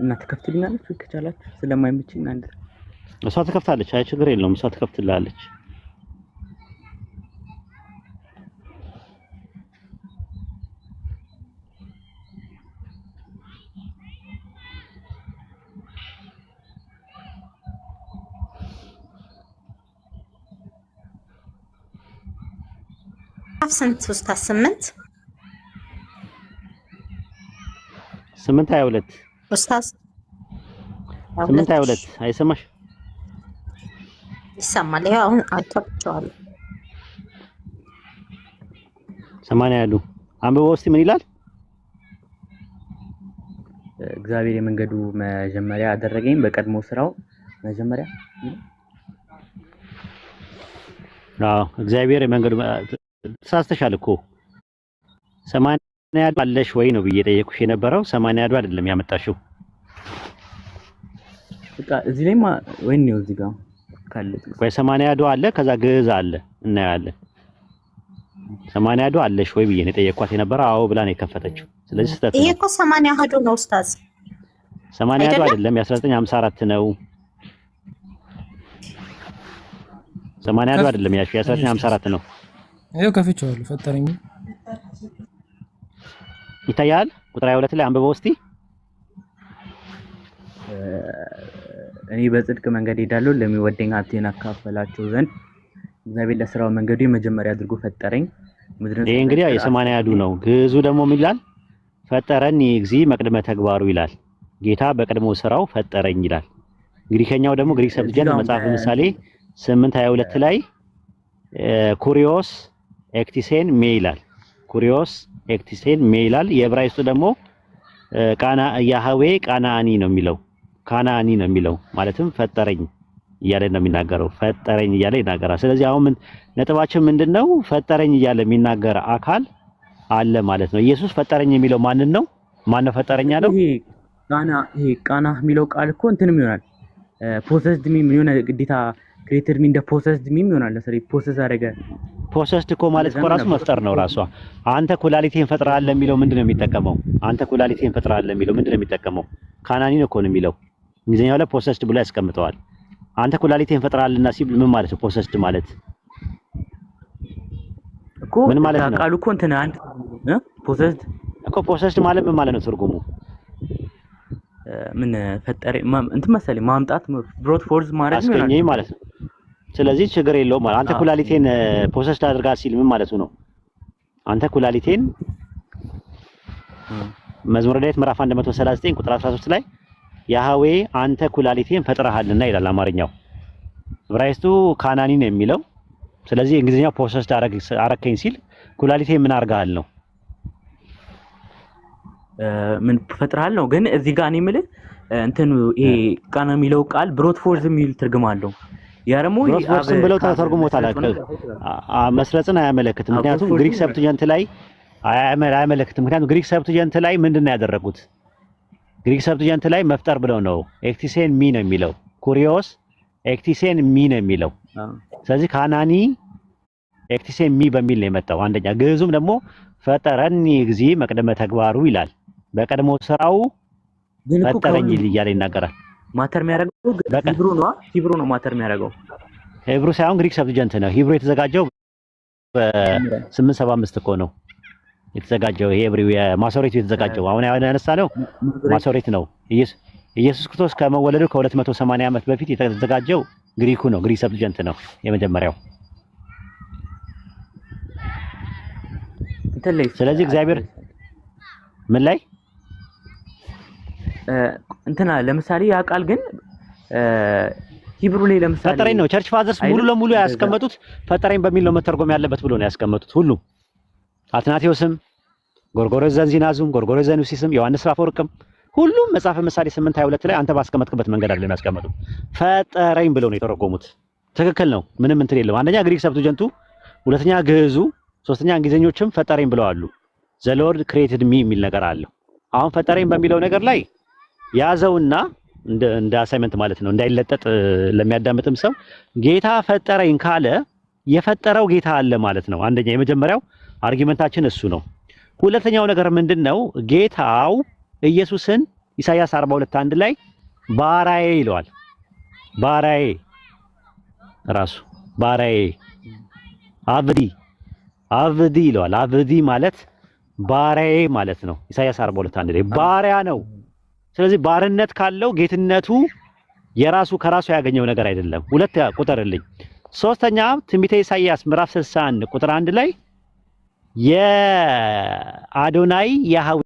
እና ትከፍትልኛለች ወይ ከቻላችሁ? ስለማይመችኝ አንድ እሷ ትከፍታለች። አይ ችግር የለውም እሷ ትከፍትልሃለች። ስንት 3:8 8:22 ኡስታዝ 8:22 አይሰማሽ? ይሰማል። ይሄ አሁን አጥቷቸዋለሁ። 80 አንብበው እስቲ ምን ይላል? እግዚአብሔር የመንገዱ መጀመሪያ አደረገኝ በቀድሞ ስራው መጀመሪያ። እግዚአብሔር የመንገዱ ተሳስተሻል እኮ 80 አለሽ ወይ ነው ብዬ ጠየቅኩሽ የነበረው። 80 አይደለም ያመጣሽው። በቃ እዚህ ላይ ወይኔ ነው እዚህ ጋር ካለ ወይ 80 አለ፣ ከዛ ግዕዝ አለ እናያለን። 80 አለሽ ወይ ብዬ ነው የጠየቅኳት የነበረው። አዎ ብላ ነው የከፈተችው። ስለዚህ ስህተት ነው። ይሄ እኮ 80 ነው ኡስታዝ። 80 አይደለም የ1954 ነው። 80 አይደለም ያሽ የ1954 ነው። ይሄው ከፍቼዋለሁ። ፈጠረኝ ይታያል። ቁጥር 22 ላይ አንብበው እስቲ። እኔ በጽድቅ መንገድ ሄዳለሁ ለሚወደኝ ሀብቴን አካፈላቸው ዘንድ እግዚአብሔር ለሥራው መንገዱ የመጀመሪያ አድርጎ ፈጠረኝ። ይሄ እንግዲህ የ80 ነው። ግዕዙ ደግሞ ምን ይላል? ፈጠረኒ እግዚእ መቅድመ ተግባሩ ይላል። ጌታ በቀድሞ ስራው ፈጠረኝ ይላል። ግሪከኛው ደግሞ ግሪክ ሰብጀክት መጽሐፍ ምሳሌ 8:22 ላይ ኩሪዮስ ኤክቲሴን ሜ ይላል። ኩሪዮስ ኤክቲሴን ሜ ይላል። የዕብራይስጡ ደግሞ ቃና ያህዌ ቃናኒ ነው የሚለው። ካናኒ ነው የሚለው ማለትም ፈጠረኝ እያለ ነው የሚናገረው። ፈጠረኝ እያለ ይናገራል። ስለዚህ አሁን ነጥባችን ምንድነው? ፈጠረኝ እያለ የሚናገር አካል አለ ማለት ነው። ኢየሱስ ፈጠረኝ የሚለው ማንን ነው? ማን ነው ፈጠረኝ ያለው? ይሄ ቃና የሚለው ቃል እኮ እንትንም ይሆናል ፖሰስድ ሚም የሆነ ግዴታ ክሬትድ ሚን ደ ፖሰስድ ሚም ይሆናል። ለሰሪ ፖሰስ አደረገ። ፖሰስድ እኮ ማለት እኮ ራሱ መፍጠር ነው። ራሷ አንተ ኩላሊቴን ፈጥረሃል ለሚለው ምንድነው የሚጠቀመው? አንተ ኩላሊቴን ፈጥረሃል ለሚለው ምንድነው የሚጠቀመው? ካናኒ ነው እኮ ነው የሚለው። እንግሊዝኛው ላይ ፖሰስድ ብሎ ያስቀምጠዋል። አንተ ኩላሊቴን ፈጥረሃልና ሲብል ምን ማለት ነው? ፖሰስድ ማለት እኮ ምን ማለት ነው? ቃሉ እኮ እንትን አንድ ፖሰስድ እኮ ፖሰስድ ማለት ምን ማለት ነው? ትርጉሙ ምን ፈጠረ እንትን መሰለኝ ማምጣት ብሮት ፎርስ ማለት ነው አስገኘኝ ማለት ነው። ስለዚህ ችግር የለውም ማለት አንተ ኩላሊቴን ፖሰስድ አድርጋ ሲል ምን ማለቱ ነው? አንተ ኩላሊቴን መዝሙረ ዳዊት ምዕራፍ 139 ቁጥር 13 ላይ ያህዌ አንተ ኩላሊቴን ፈጥረሃልና ይላል አማርኛው። ዕብራይስጡ ካናኒ ነው የሚለው። ስለዚህ እንግሊዝኛው ፖሰስድ አረከኝ ሲል ኩላሊቴን ምን አርጋሃል ነው? ምን ፈጥረሃል ነው። ግን እዚህ ጋር እኔ የምልህ እንትን ይሄ ቃና የሚለው ቃል ብሮት ፎርስ የሚል ትርጉም አለው። ያ ደግሞ ብሮት ፎርስን ብለው ተርጉሞታል። መስረጽን አያመለክትም። ምክንያቱም ግሪክ ሰብትጀንት ላይ አያመለክትም። ምክንያቱም ግሪክ ሰብትጀንት ላይ ምንድነው ያደረጉት? ግሪክ ሰብትጀንት ላይ መፍጠር ብለው ነው። ኤክቲሴን ሚ ነው የሚለው። ኩሪዮስ ኤክቲሴን ሚ ነው የሚለው። ስለዚህ ካናኒ ኤክቲሴን ሚ በሚል ነው የመጣው። አንደኛ ግዕዙም ደግሞ ፈጠረኒ እግዚእ መቅደመ ተግባሩ ይላል። በቀድሞ ስራው ፈጠረኝ እያለ ይናገራል። ማተር የሚያደርገው ሂብሩ ነው ማተር የሚያደርገው ሂብሩ ሳይሆን ግሪክ ሰብትጀንት ነው። ሂብሩ የተዘጋጀው በ875 እኮ ነው የተዘጋጀው። የሂብሩ የማሶሬቱ የተዘጋጀው አሁን ያነሳ ነው ማሶሬት ነው። ኢየሱስ ክርስቶስ ከመወለዱ ከ280 ዓመት በፊት የተዘጋጀው ግሪኩ ነው። ግሪክ ሰብትጀንት ነው የመጀመሪያው። ስለዚህ እግዚአብሔር ምን ላይ እንትና ለምሳሌ ያ ቃል ግን ሂብሩ ላይ ለምሳሌ ፈጠረኝ ነው። ቸርች ፋዘርስ ሙሉ ለሙሉ ያስቀመጡት ፈጠረኝ በሚል ነው መተርጎም ያለበት ብሎ ነው ያስቀመጡት። ሁሉ አትናቴዎስም፣ ጎርጎርዮስ ዘንዚናዙም፣ ጎርጎርዮስ ዘኑሲስም፣ ዮሐንስ አፈወርቅም ሁሉም መጽሐፈ ምሳሌ 8:22 ላይ አንተ ባስቀመጥክበት መንገድ አይደለም ያስቀመጡት። ፈጠረኝ ብለው ነው የተረጎሙት። ትክክል ነው። ምንም እንትን የለም። አንደኛ ግሪክ ሰብትጀንቱ፣ ሁለተኛ ግዕዙ፣ ሶስተኛ እንግሊዘኞችም ፈጠረኝ ብለዋሉ። ዘ ሎርድ ክሬትድ ሚ የሚል ነገር አለው። አሁን ፈጠረኝ በሚለው ነገር ላይ ያዘውና እንደ አሳይመንት ማለት ነው እንዳይለጠጥ ለሚያዳምጥም ሰው ጌታ ፈጠረኝ ካለ የፈጠረው ጌታ አለ ማለት ነው። አንደኛ የመጀመሪያው አርጊመንታችን እሱ ነው። ሁለተኛው ነገር ምንድነው? ጌታው ኢየሱስን ኢሳይያስ 42:1 ላይ ባሪያዬ ይለዋል። ባሪያዬ ራሱ ባሪያዬ አብዲ ይለዋል። አብዲ ማለት ባሪያዬ ማለት ነው። ኢሳይያስ 42:1 ላይ ባሪያ ነው። ስለዚህ ባርነት ካለው ጌትነቱ የራሱ ከራሱ ያገኘው ነገር አይደለም። ሁለት ቁጥርልኝ። ሶስተኛ ትንቢተ ኢሳይያስ ምዕራፍ 61 ቁጥር 1 ላይ የአዶናይ ያህዌ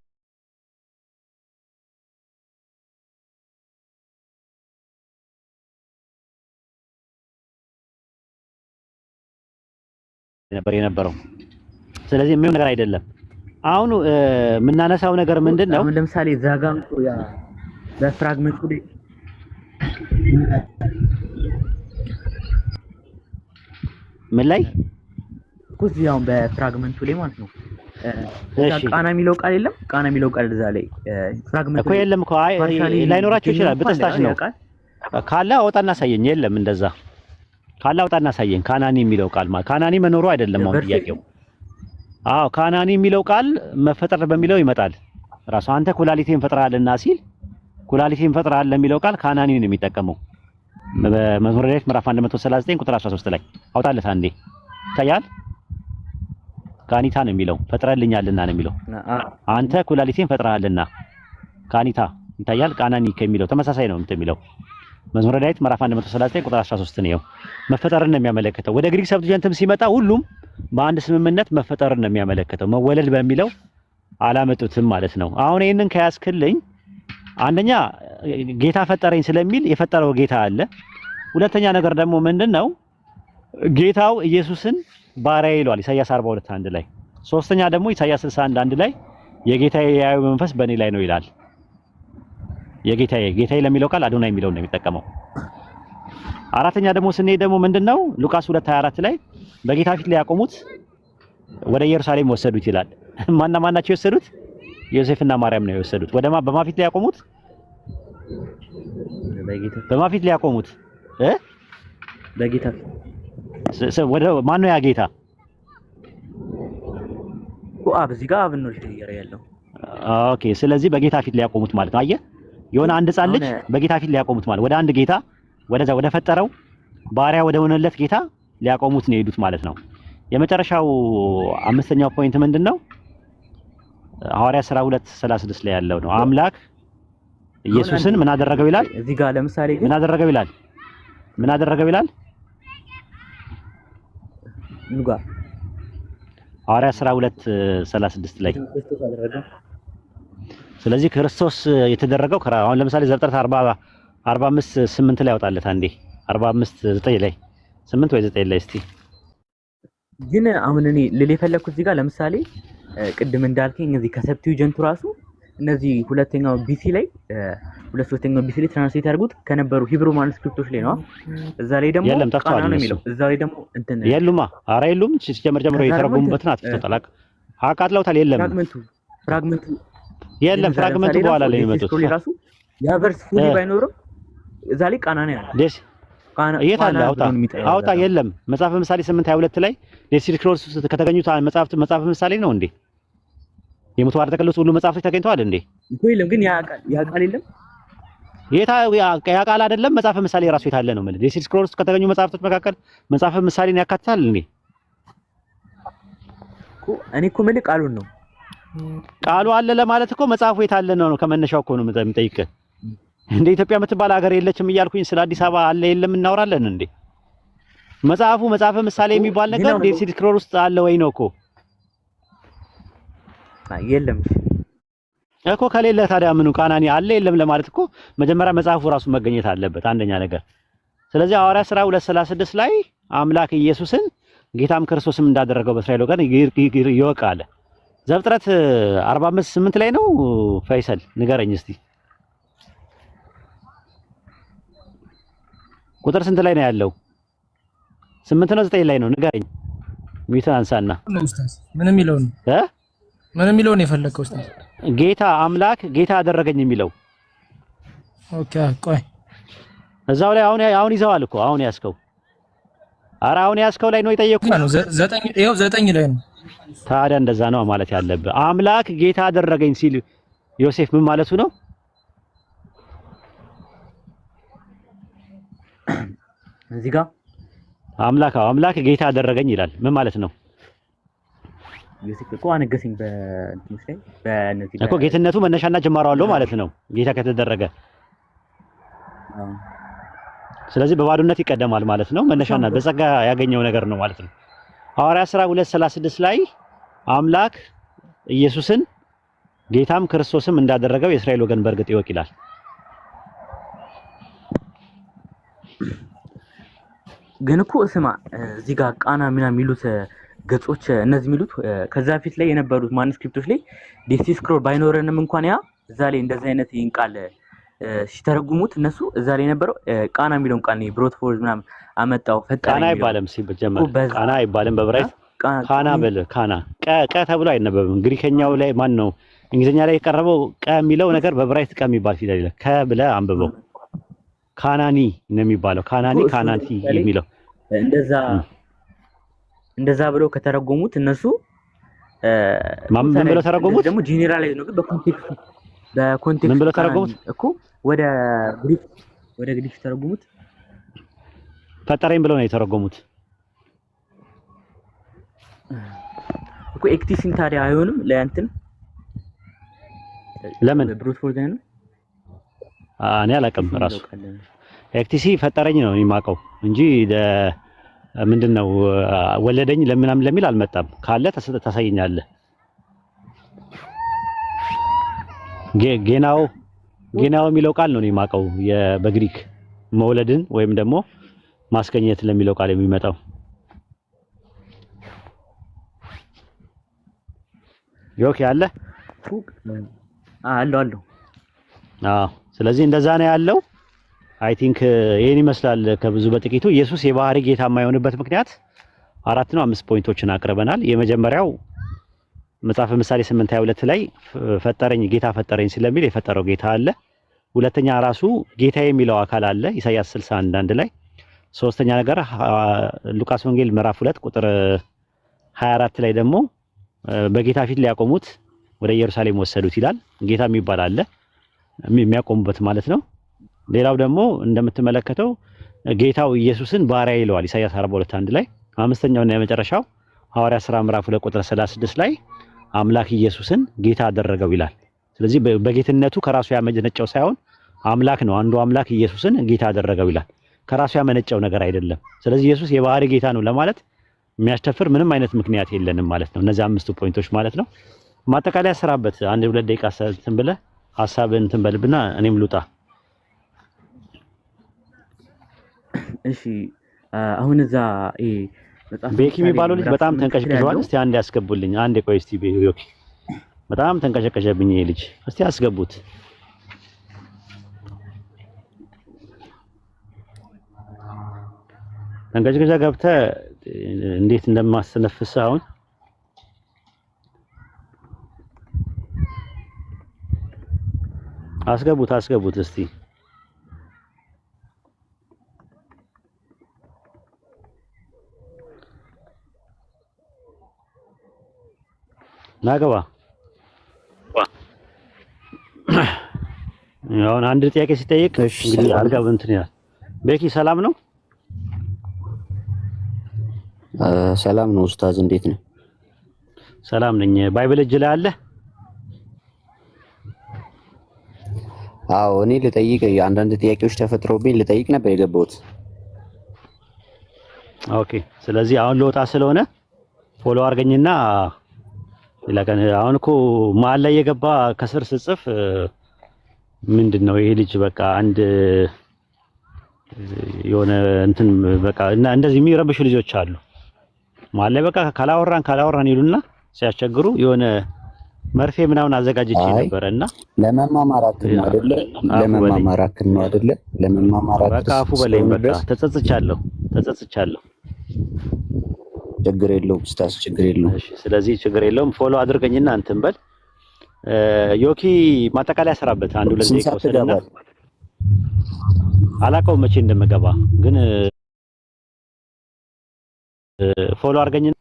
ነበር የነበረው። ስለዚህ የሚሆን ነገር አይደለም። አሁን የምናነሳው ነገር ምንድነው? አሁን ለምሳሌ ዛጋም ያ በፍራግመንቱ ላይ ምን ላይ ኩስ ያው በፍራግመንቱ ላይ ማለት ነው። ቃና የሚለው ቃል የለም። ቃና የሚለው ቃል እዛ ላይ ፍራግመንቱ እኮ የለም እኮ ላይኖራቸው ይችላል። በተስታሽ ነው ካለ አውጣና ሳየኝ። የለም እንደዛ ካለ አውጣና ሳየኝ። ካናኒ የሚለው ቃል ማለት ካናኒ መኖሩ አይደለም አሁን ጥያቄው። አዎ ካናኒ የሚለው ቃል መፈጠር በሚለው ይመጣል። ራሱ አንተ ኩላሊቴን ፈጥረሃልና ሲል ኩላሊቴን ፈጥረሃል ለሚለው ቃል ካናኒ ነው የሚጠቀመው። በመዝሙረ ዳዊት ምዕራፍ 139 ቁጥር 13 ላይ አውጣለት አንዴ ይታያል። ካኒታ ነው የሚለው ፈጥረልኛልና ነው የሚለው። አንተ ኩላሊቴን ፈጥረሃልና ካኒታ ይታያል። ካናኒ ከሚለው ተመሳሳይ ነው የሚለው። መዝሙረ ዳዊት ምዕራፍ 139 ቁጥር 13 ነው መፈጠርን ነው የሚያመለክተው። ወደ ግሪክ ሰብትጀንትም ሲመጣ ሁሉም በአንድ ስምምነት መፈጠርን ነው የሚያመለክተው። መወለድ በሚለው አላመጡትም ማለት ነው። አሁን ይሄንን ከያስክልኝ አንደኛ ጌታ ፈጠረኝ ስለሚል የፈጠረው ጌታ አለ። ሁለተኛ ነገር ደግሞ ምንድነው ጌታው ኢየሱስን ባሪያ ይሏል ኢሳይያስ 42:1 ላይ። ሶስተኛ ደግሞ ኢሳይያስ 61:1 ላይ የጌታዬ የሕያው መንፈስ በእኔ ላይ ነው ይላል። ጌታዬ ለሚለው ቃል አዶናይ የሚለው ነው የሚጠቀመው። አራተኛ ደግሞ ስንሄድ ደግሞ ምንድነው ሉቃስ 2:24 ላይ በጌታ ፊት ላይ ያቆሙት ወደ ኢየሩሳሌም ወሰዱት ይላል። ማናቸው የወሰዱት? ዮሴፍና ማርያም ነው የወሰዱት። በማ ፊት ላይ ያቆሙት? በማ ፊት ላይ ያቆሙት? በጌታ ወደ ማን ነው ያ ጌታ? አብ እዚህ ጋር አብ ነው ያለው። ኦኬ ስለዚህ በጌታ ፊት ላይ ያቆሙት ማለት ነው። አየህ የሆነ አንድ ሕፃን ልጅ በጌታ ፊት ላይ ያቆሙት ማለት ወደ አንድ ጌታ ወደ ፈጠረው ባሪያ ወደ ሆነለት ጌታ ሊያቆሙት ነው የሄዱት ማለት ነው። የመጨረሻው አምስተኛው ፖይንት ምንድነው? ሐዋርያት ሥራ 2:36 ላይ ያለው ነው። አምላክ ኢየሱስን ምን አደረገው ይላል? እዚህ ጋር ለምሳሌ ምን አደረገው ይላል? ንጋ ሐዋርያት ሥራ 2:36 ላይ ስለዚህ ክርስቶስ የተደረገው አሁን ለምሳሌ ዘፍጥረት 45:8 ላይ ያወጣለት አንዴ 45:9 ላይ 8 ወይ 9 ላይ እስቲ ግን አሁን እኔ ልል የፈለኩት እዚህ ጋር ለምሳሌ ቅድም እንዳልከኝ እዚህ ከሰብቲዩጀንቱ ራሱ እነዚህ ሁለተኛው ቢሲ ላይ ሶስተኛው ቢሲ ላይ ትራንስሌት ያድርጉት ከነበሩ ሂብሩ ማኑስክሪፕቶች ላይ ነው። እዛ ላይ ደግሞ ቃና ነው የሚለው። እዛ ላይ ደግሞ እንትን የሉማ ኧረ የሉም ጀምሮ የተረጎሙበትን አጥፍተውታል። አቃጥለውታል። ፍራግመንቱ የለም ፍራግመንቱ በኋላ ላይ የመጡት ራሱ ያ ቨርስ ፉሊ ባይኖርም እዛ ላይ ቃና ነው ያለው። የት አለ? አውጣ የለም። መጽሐፈ ምሳሌ 8:22 ላይ ዴሲድ ክሮስ ከተገኙት መጽሐፈ ምሳሌ ነው እንዴ? የሙት ዋር ተከለሱ ሁሉ መጽሐፎች ተገኝተዋል እንዴ? የለም ግን ያ ቃል የለም። ያ ቃል አይደለም መጽሐፈ ምሳሌ ራሱ የታለ ነው ማለት ዴሲድ ክሮስ ከተገኙ መጽሐፍቶች መካከል መጽሐፈ ምሳሌን ያካትታል እንዴ? እኔ እኮ ምን ቃሉን ነው ቃሉ አለ ለማለት እኮ መጽሐፉ የታለ ነው ከመነሻው እኮ ነው የምጠይቅህ። እንደ ኢትዮጵያ የምትባል ሀገር የለችም እያልኩኝ ስለ አዲስ አበባ አለ የለም እናወራለን እንዴ? መጽሐፈ ምሳሌ የሚባል ነገር ዴሲድ ክሮስ ውስጥ አለ ወይ ነው እኮ? የለም እኮ ከሌለ ታዲያ ምኑ ቃናኒ አለ የለም ለማለት እኮ መጀመሪያ መጽሐፉ ራሱ መገኘት አለበት አንደኛ ነገር። ስለዚህ ሐዋርያት ሥራ 2:36 ላይ አምላክ ኢየሱስን ጌታም ክርስቶስም እንዳደረገው በእስራኤል ወገን ይወቃል። ዘፍጥረት 45:8 ላይ ነው። ፈይሰል ንገረኝ እስቲ ቁጥር ስንት ላይ ነው ያለው? 8 ነው 9 ላይ ነው? ንገረኝ። ሚቱ አንሳና ምን የሚለው ነው የፈለከው? እስቲ ጌታ አምላክ ጌታ አደረገኝ የሚለው ኦኬ ቆይ እዛው ላይ አሁን ይዘዋል እኮ አሁን ያስከው አሁን ያስከው ላይ ነው የጠየቁት ነው 9 ላይ ነው። ታዲያ እንደዛ ነው ማለት ያለብህ። አምላክ ጌታ አደረገኝ ሲል ዮሴፍ ምን ማለቱ ነው? እዚህ ጋር አምላክ ጌታ አደረገኝ ይላል። ምን ማለት ነው? ዮሴፍ እኮ አነገሰኝ በእንትኖች ላይ በእነዚህ እኮ ጌትነቱ መነሻና ጅማሮ አለው ማለት ነው ጌታ ከተደረገ። ስለዚህ በባዶነት ይቀደማል ማለት ነው። መነሻና በጸጋ ያገኘው ነገር ነው ማለት ነው። ሐዋርያት ሥራ 2:36 ላይ አምላክ ኢየሱስን ጌታም ክርስቶስም እንዳደረገው የእስራኤል ወገን በእርግጥ ይወቅ ይላል። ግን እኮ ስማ እዚህ ጋር ቃና ምናምን የሚሉት ገጾች እነዚህ የሚሉት ከዛ ፊት ላይ የነበሩት ማኑስክሪፕቶች ላይ ዴሲድ ስክሮል ባይኖረንም እንኳን ያ እዛ ላይ እንደዚህ አይነት ይህን ቃል ሲተረጉሙት እነሱ እዛ ላይ የነበረው ቃና የሚለውን ቃል ነው ብሮት ፎርዝ ምናምን አመጣው ፈጣሪ ቃና አይባልም ሲጀመር ቃና አይባልም በብራይት ካና በል ካና ቀ ተብሎ አይነበብም። ግሪከኛው ላይ ማን ነው እንግሊዘኛ ላይ የቀረበው ቀ የሚለው ነገር በብራይት ቀ የሚባል ፊደል ይላል። ከ ብለህ አንብበው ካናኒ ነው የሚባለው። ካናቲ የሚለው እንደዛ ብለው ከተረጎሙት እነሱ ምን ብለው ተረጎሙት? ደግሞ ጄኔራላይዝ ነው ግን በኮንቴክስት በኮንቴክስት ምን ብለው ተረጎሙት እኮ ወደ ግሪክ ተረጎሙት። ፈጠረኝ ብለው ነው የተረጎሙት እኮ ኤክቲሲን ታዲያ አይሆንም ለእንትን ለምን ብሩት ፎርዝ ነው? እኔ አላውቅም። ራሱ ኤክቲሲ ፈጠረኝ ነው የማውቀው እንጂ ምንድነው ወለደኝ ለምናም ለሚል አልመጣም። ካለ ታሳየኛለህ። ጌናው የሚለው ቃል ነው የማውቀው በግሪክ መውለድን ወይም ደግሞ ማስገኘት ለሚለው ቃል የሚመጣው ዮክ ያለ አለው። አዎ ስለዚህ እንደዛ ነው ያለው። አይ ቲንክ ይሄን ይመስላል ከብዙ በጥቂቱ። ኢየሱስ የባህሪ ጌታ የማይሆንበት ምክንያት 4 ነው 5 ፖይንቶችን አቅርበናል። የመጀመሪያው መጽሐፈ ምሳሌ 8:22 ላይ ፈጠረኝ ጌታ ፈጠረኝ ስለሚል የፈጠረው ጌታ አለ። ሁለተኛ ራሱ ጌታ የሚለው አካል አለ ኢሳይያስ 61:1 ላይ። ሶስተኛ ነገር ሉቃስ ወንጌል ምዕራፍ 2 ቁጥር 24 ላይ ደግሞ በጌታ ፊት ሊያቆሙት ወደ ኢየሩሳሌም ወሰዱት ይላል። ጌታ የሚባል አለ የሚያቆሙበት ማለት ነው። ሌላው ደግሞ እንደምትመለከተው ጌታው ኢየሱስን ባሪያ ይለዋል ኢሳይያስ 42:1 ላይ። አምስተኛውና የመጨረሻው ሐዋርያ ሥራ ምዕራፍ 2 ቁጥር 36 ላይ አምላክ ኢየሱስን ጌታ አደረገው ይላል። ስለዚህ በጌትነቱ ከራሱ ያመነጨው ሳይሆን አምላክ ነው። አንዱ አምላክ ኢየሱስን ጌታ አደረገው ይላል። ከራሱ ያመነጨው ነገር አይደለም። ስለዚህ ኢየሱስ የባህሪ ጌታ ነው ለማለት የሚያስተፍር ምንም አይነት ምክንያት የለንም ማለት ነው። እነዚህ 5 ፖይንቶች ማለት ነው። ማጠቃለያ ስራበት 1-2 ደቂቃ እንትን ብለህ ሐሳብን እንትን በልብና እኔም ልውጣ። እሺ አሁን እዛ ቤኪ የሚባለው ልጅ በጣም ተንቀሽቀሽዋል። እስቲ አንዴ ያስገቡልኝ። አንዴ ቆይ እስቲ ቤኪ በጣም ተንቀሸቀሸብኝ ይሄ ልጅ። እስቲ ያስገቡት። ተንቀሽቀሻ ገብተህ እንዴት እንደማስተነፍስ አሁን አስገቡት እስቲ ናገባ። አሁን አንድ ጥያቄ ሲጠይቅ እንግዲህ አልጋው እንትን ይላል። ቤኪ ሰላም ነው? ሰላም ነው ኡስታዝ፣ እንዴት ነው? ሰላም ነኝ። ባይብል እጅ ላይ አለ? አዎ እኔ ልጠይቅ አንዳንድ ጥያቄዎች ተፈጥሮብኝ ልጠይቅ ነበር የገባሁት። ኦኬ ስለዚህ አሁን ልወጣ ስለሆነ ፎሎ አድርገኝና ለቀን አሁን እኮ መሀል ላይ የገባ ከስር ስጽፍ ምንድነው ይሄ ልጅ በቃ አንድ የሆነ እንትን በቃ እና እንደዚህ የሚረብሹ ልጆች አሉ። መሀል ላይ በቃ ካላወራን ይሉና ሲያስቸግሩ የሆነ መርፌ ምናምን አዘጋጅቼ ነበርና ለመማማራክን ነው አይደለ? በቃ አፉ በለኝ። በቃ ተጸጽቻለሁ። ችግር የለውም ኡስታዝ፣ ችግር የለውም። እሺ ስለዚህ ችግር የለውም። ፎሎ አድርገኝና እንትን በል። ዮኪ ማጠቃለያ ሰራበት 1-2 ደቂቃ ወሰደና አላውቀውም መቼ እንደምገባ ግን ፎሎ አድርገኝና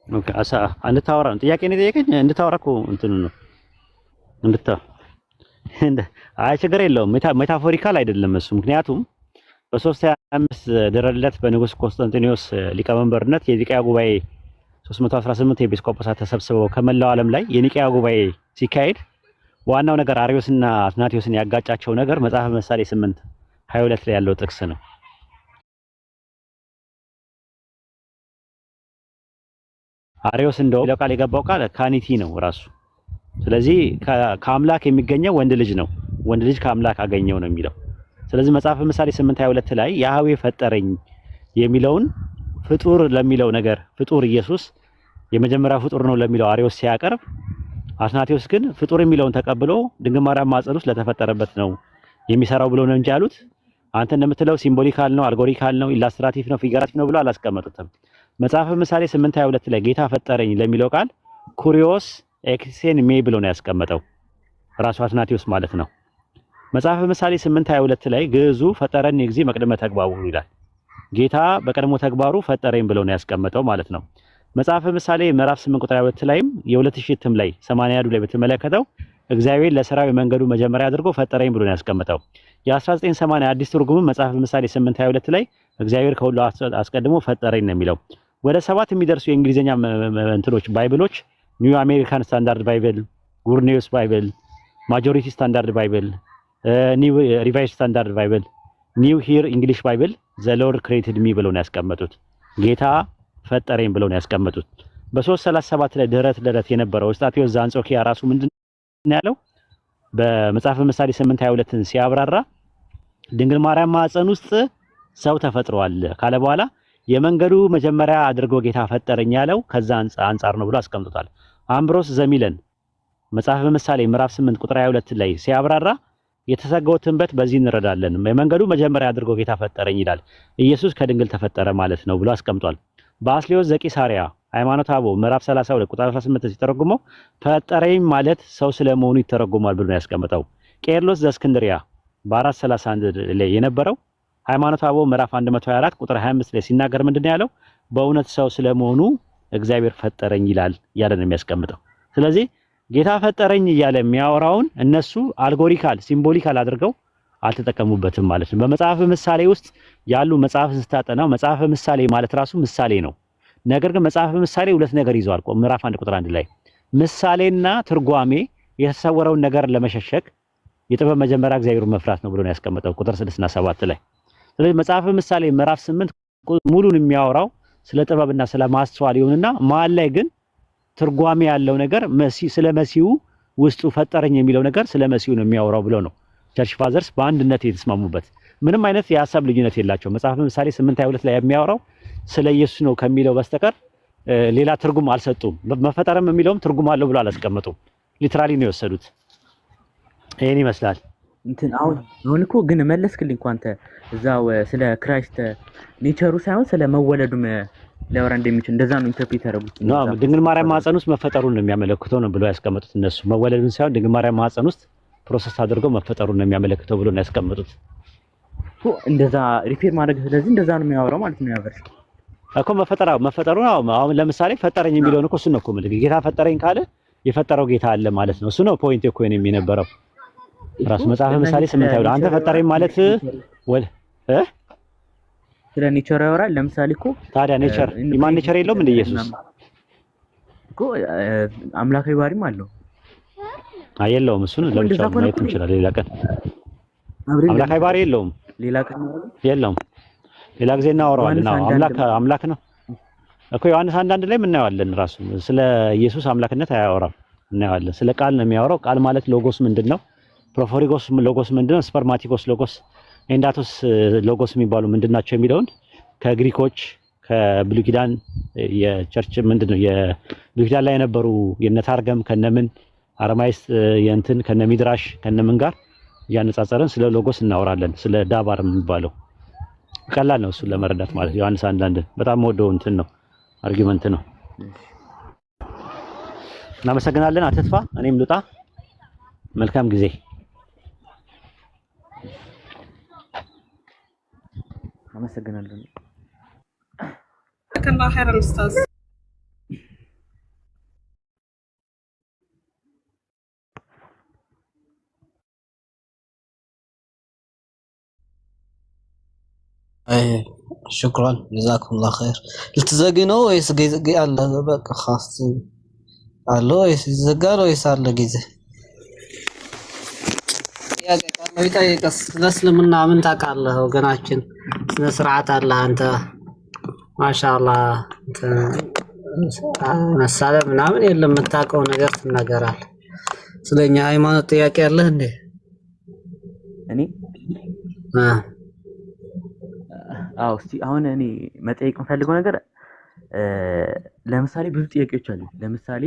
ኦኬ እንድታወራ ነው ጥያቄ ነው የጠየቀኝ። እንድታወራ እኮ እንትኑ ነው አይ ችግር የለውም። ሜታፎሪካል አይደለም እሱ። ምክንያቱም በ325 ድህረ ልደት በንጉስ ኮንስታንቲኖስ ሊቀመንበርነት የኒቅያ ጉባኤ 318 ኤጲስቆጶሳት ተሰብስበው ከመላው ዓለም ላይ የኒቅያ ጉባኤ ሲካሄድ ዋናው ነገር አርዮስና አትናቴዎስን ያጋጫቸው ነገር መጽሐፈ ምሳሌ 8:22 ላይ ያለው ጥቅስ ነው። አርዮስ እንደው ለቃል የገባው ቃል ካኒቲ ነው ራሱ። ስለዚህ ከአምላክ የሚገኘው ወንድ ልጅ ነው። ወንድ ልጅ ከአምላክ አገኘው ነው የሚለው። ስለዚህ መጽሐፈ ምሳሌ 8:22 ላይ ያህዌ ፈጠረኝ የሚለውን ፍጡር ለሚለው ነገር ፍጡር ኢየሱስ የመጀመሪያ ፍጡር ነው ለሚለው አሪዮስ ሲያቀርብ አትናቴዎስ ግን ፍጡር የሚለውን ተቀብሎ ድንግል ማርያም ማፀን ውስጥ ለተፈጠረበት ነው የሚሰራው ብሎ ነው እንጂ ያሉት አንተ እንደምትለው ሲምቦሊካል ነው፣ አልጎሪካል ነው፣ ኢላስትራቲቭ ነው፣ ፊገራቲቭ ነው ብሎ አላስቀመጡትም። መጽሐፈ ምሳሌ 8:22 ላይ ጌታ ፈጠረኝ ለሚለው ቃል ኩሪዮስ ኤክሴን ሜ ብሎ ነው ያስቀመጠው ራሱ አትናቴዎስ ማለት ነው። መጽሐፈ ምሳሌ 8:22 ላይ ግዕዙ ፈጠረኝ ጊዜ መቅደመ ተግባሩ ይላል። ጌታ በቀድሞ ተግባሩ ፈጠረኝ ብሎ ነው ያስቀመጠው ማለት ነው። መጽሐፈ ምሳሌ ምዕራፍ 8 ቁጥር 2 ላይም የ2000 እትም ላይ 80 ላይ በተመለከተው እግዚአብሔር ለሥራው የመንገዱ መጀመሪያ አድርጎ ፈጠረኝ ብሎ ነው ያስቀመጠው። የ1980 አዲስ ትርጉም መጽሐፈ ምሳሌ 8:22 ላይ እግዚአብሔር ከሁሉ አስቀድሞ ፈጠረኝ ነው የሚለው። ወደ 7 የሚደርሱ የእንግሊዘኛ እንትኖች ባይብሎች ኒው አሜሪካን ስታንዳርድ ባይብል፣ ጉርኔውስ ባይብል፣ ማጆሪቲ ስታንዳርድ ባይብል፣ ኒው ሪቫይዝድ ስታንዳርድ ባይብል፣ ኒው ሂር እንግሊሽ ባይብል ዘ ሎርድ ክሬትድ ሚ ብለው ነው ያስቀመጡት። ጌታ ፈጠረኝ ብለው ነው ያስቀመጡት። በ337 ላይ ድህረት የነበረው እስጣቴዎስ ዘአንጾኪያ ራሱ ምንድን ነው ያለው? በመጽሐፈ ምሳሌ 8:22ን ሲያብራራ ድንግል ማርያም ማፀን ውስጥ ሰው ተፈጥሯል ካለ በኋላ የመንገዱ መጀመሪያ አድርጎ ጌታ ፈጠረኝ ያለው ከዛ አንፃር ነው ብሎ አስቀምጦታል። አምብሮስ ዘሚለን መጽሐፈ ምሳሌ ምዕራፍ 8 ቁጥር 22 ላይ ሲያብራራ የተሰገውትንበት በዚህ እንረዳለን። የመንገዱ መጀመሪያ አድርጎ ጌታ ፈጠረኝ ይላል። ኢየሱስ ከድንግል ተፈጠረ ማለት ነው ብሎ አስቀምጧል። በአስሌዎስ ዘቂሳርያ ሃይማኖተ አበው ምዕራፍ 32 ቁጥር 18 ሲተረጉመው ፈጠረኝ ማለት ሰው ስለመሆኑ ይተረጎማል ብሎ ነው ያስቀምጠው። ቄርሎስ ዘእስክንድርያ በ431 ላይ የነበረው ሃይማኖተ አበው ምዕራፍ 124 ቁጥር 25 ላይ ሲናገር ምንድነው ያለው? በእውነት ሰው ስለመሆኑ እግዚአብሔር ፈጠረኝ ይላል ያለ ነው የሚያስቀምጠው። ስለዚህ ጌታ ፈጠረኝ እያለ የሚያወራውን እነሱ አልጎሪካል ሲምቦሊካል አድርገው አልተጠቀሙበትም ማለት ነው። በመጽሐፈ ምሳሌ ውስጥ ያሉ መጽሐፍን ስታጠናው መጽሐፈ ምሳሌ ማለት ራሱ ምሳሌ ነው። ነገር ግን መጽሐፈ ምሳሌ ሁለት ነገር ይዟል። ምዕራፍ 1 ቁጥር 1 ላይ ምሳሌና ትርጓሜ የተሰወረውን ነገር ለመሸሸግ የጥበብ መጀመሪያ እግዚአብሔርን መፍራት ነው ብሎ ነው ያስቀመጠው ቁጥር 6 እና 7 ላይ። ስለዚህ መጽሐፈ ምሳሌ ምዕራፍ 8 ሙሉን የሚያወራው ስለ ጥበብና ስለ ማስተዋል ይሁንና መሀል ላይ ግን ትርጓሜ ያለው ነገር ስለ መሲሁ ውስጡ ፈጠረኝ የሚለው ነገር ስለ መሲሁ ነው የሚያወራው ብሎ ነው ቸርች ፋዘርስ በአንድነት የተስማሙበት። ምንም አይነት የሐሳብ ልዩነት የላቸው። መጽሐፈ ምሳሌ 8:22 ላይ የሚያወራው ስለ ኢየሱስ ነው ከሚለው በስተቀር ሌላ ትርጉም አልሰጡም። መፈጠርም የሚለውም ትርጉም አለው ብሎ አላስቀመጡም። ሊትራሊ ነው የወሰዱት። ይሄን ይመስላል። እንትን አሁን እኮ ግን መለስክልኝ እኮ አንተ እዛው ስለ ክራይስት ኔቸሩ ሳይሆን ስለ መወለዱም ሊያወራ እንደሚችል እንደዛ ነው ኢንተርፕሬት ያደረጉት። ነው ድንግል ማርያም ማፀን ውስጥ መፈጠሩን ነው የሚያመለክተው ነው ብሎ ያስቀመጡት እነሱ። መወለዱን ሳይሆን ድንግል ማርያም ማፀን ውስጥ ፕሮሰስ አድርገው መፈጠሩን ነው የሚያመለክተው ብሎ ነው ያስቀመጡት። እንደዛ ሪፌር ማድረግ ስለዚህ እንደዛ ነው የሚያወራው ማለት ነው ያበርሽ እኮ መፈጠሩን አሁን ለምሳሌ ፈጠረኝ የሚለውን እኮ እሱ ነው እኮ ማለት ጌታ ፈጠረኝ ካለ የፈጠረው ጌታ አለ ማለት ነው። እሱ ነው ፖይንት እኮ የነበረው ራስ መጽሐፈ ምሳሌ 8 አንተ ፈጠረኝ ማለት ስለ ኔቸር ያወራል። ለምሳሌ እኮ ታዲያ ኔቸር ኢማን ኔቸር የለውም እንደ ኢየሱስ እኮ አምላካዊ ባህሪም አለው የለውም? እሱን ለምሳሌ ማየት እንችላለን ሌላ ቀን። አምላካዊ ባህሪ የለውም ሌላ ቀን የለውም። ሌላ ጊዜ እናወራዋለን። አምላክ ነው እኮ ዮሐንስ 1:1 ላይ እናየዋለን። ራሱ ስለ ኢየሱስ አምላክነት አያወራም፣ እናየዋለን። ስለ ቃል ነው የሚያወራው። ቃል ማለት ሎጎስ ምንድነው? ፕሮፎሪጎስ ሎጎስ ምንድነው? ስፐርማቲኮስ ሎጎስ፣ ኤንዳቶስ ሎጎስ የሚባሉ ምንድናቸው የሚለውን ከግሪኮች ከብሉይ ኪዳን የቸርች ምንድነው የብሉይ ኪዳን ላይ የነበሩ የነታርገም ከነምን አረማይስ የእንትን ከነሚድራሽ ከነምን ጋር ያነጻጸረን ስለ ሎጎስ እናወራለን። ስለ ዳባር የሚባለው ቀላል ነው እሱን ለመረዳት ማለት ዮሐንስ 1:1 በጣም ወደው እንትን ነው አርጊመንት ነው። እናመሰግናለን። አትጥፋ፣ እኔም ልውጣ። መልካም ጊዜ። አመሰግናለሁ። ከና ኸይረን ኡስታዝ شكرا جزاكم الله خير. التزقنوا ويس جي الله بقى خاص الله ويس زقالوا يسار لجيزه يا قال يطيقس لسلمنا من ታውቃለህ ወገናችን ስነ ስርዓት አለ አንተ ማሻአላህ መሳለ ምናምን የለም የምታውቀው ነገር ትናገራለህ። ስለኛ ሃይማኖት ጥያቄ አለህ እንዴ? እኔ አዎ እስቲ አሁን እኔ መጠየቅ የምፈልገው ነገር ለምሳሌ ብዙ ጥያቄዎች አሉ። ለምሳሌ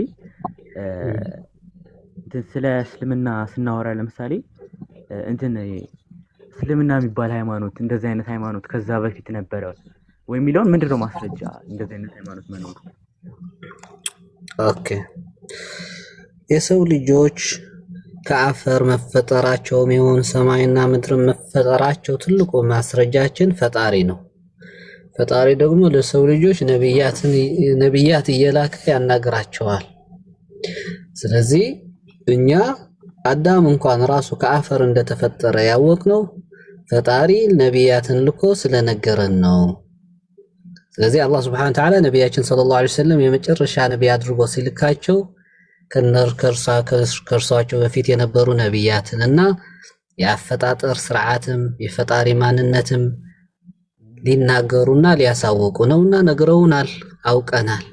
ስለ እስልምና ስናወራ ለምሳሌ እንትን እስልምና የሚባል ሃይማኖት እንደዚህ አይነት ሃይማኖት ከዛ በፊት ነበረ ወይ የሚለውን ምንድነው ማስረጃ እንደዚህ አይነት ሃይማኖት መኖሩ? ኦኬ የሰው ልጆች ከአፈር መፈጠራቸውም ይሁን ሰማይና ምድር መፈጠራቸው ትልቁ ማስረጃችን ፈጣሪ ነው። ፈጣሪ ደግሞ ለሰው ልጆች ነብያት እየላከ ያናግራቸዋል። ስለዚህ እኛ አዳም እንኳን ራሱ ከአፈር እንደተፈጠረ ያወቅነው ፈጣሪ ነብያትን ልኮ ስለነገረን ነው። ስለዚህ አላህ Subhanahu Wa Ta'ala ነብያችን ሰለላሁ ዐለይሂ ወሰለም የመጨረሻ ነብይ አድርጎ ሲልካቸው ከእርሳቸው በፊት የነበሩ ነብያትን እና የአፈጣጠር ስርዓትም የፈጣሪ ማንነትም ሊናገሩና ሊያሳውቁ ነውና ነግረውናል፣ አውቀናል።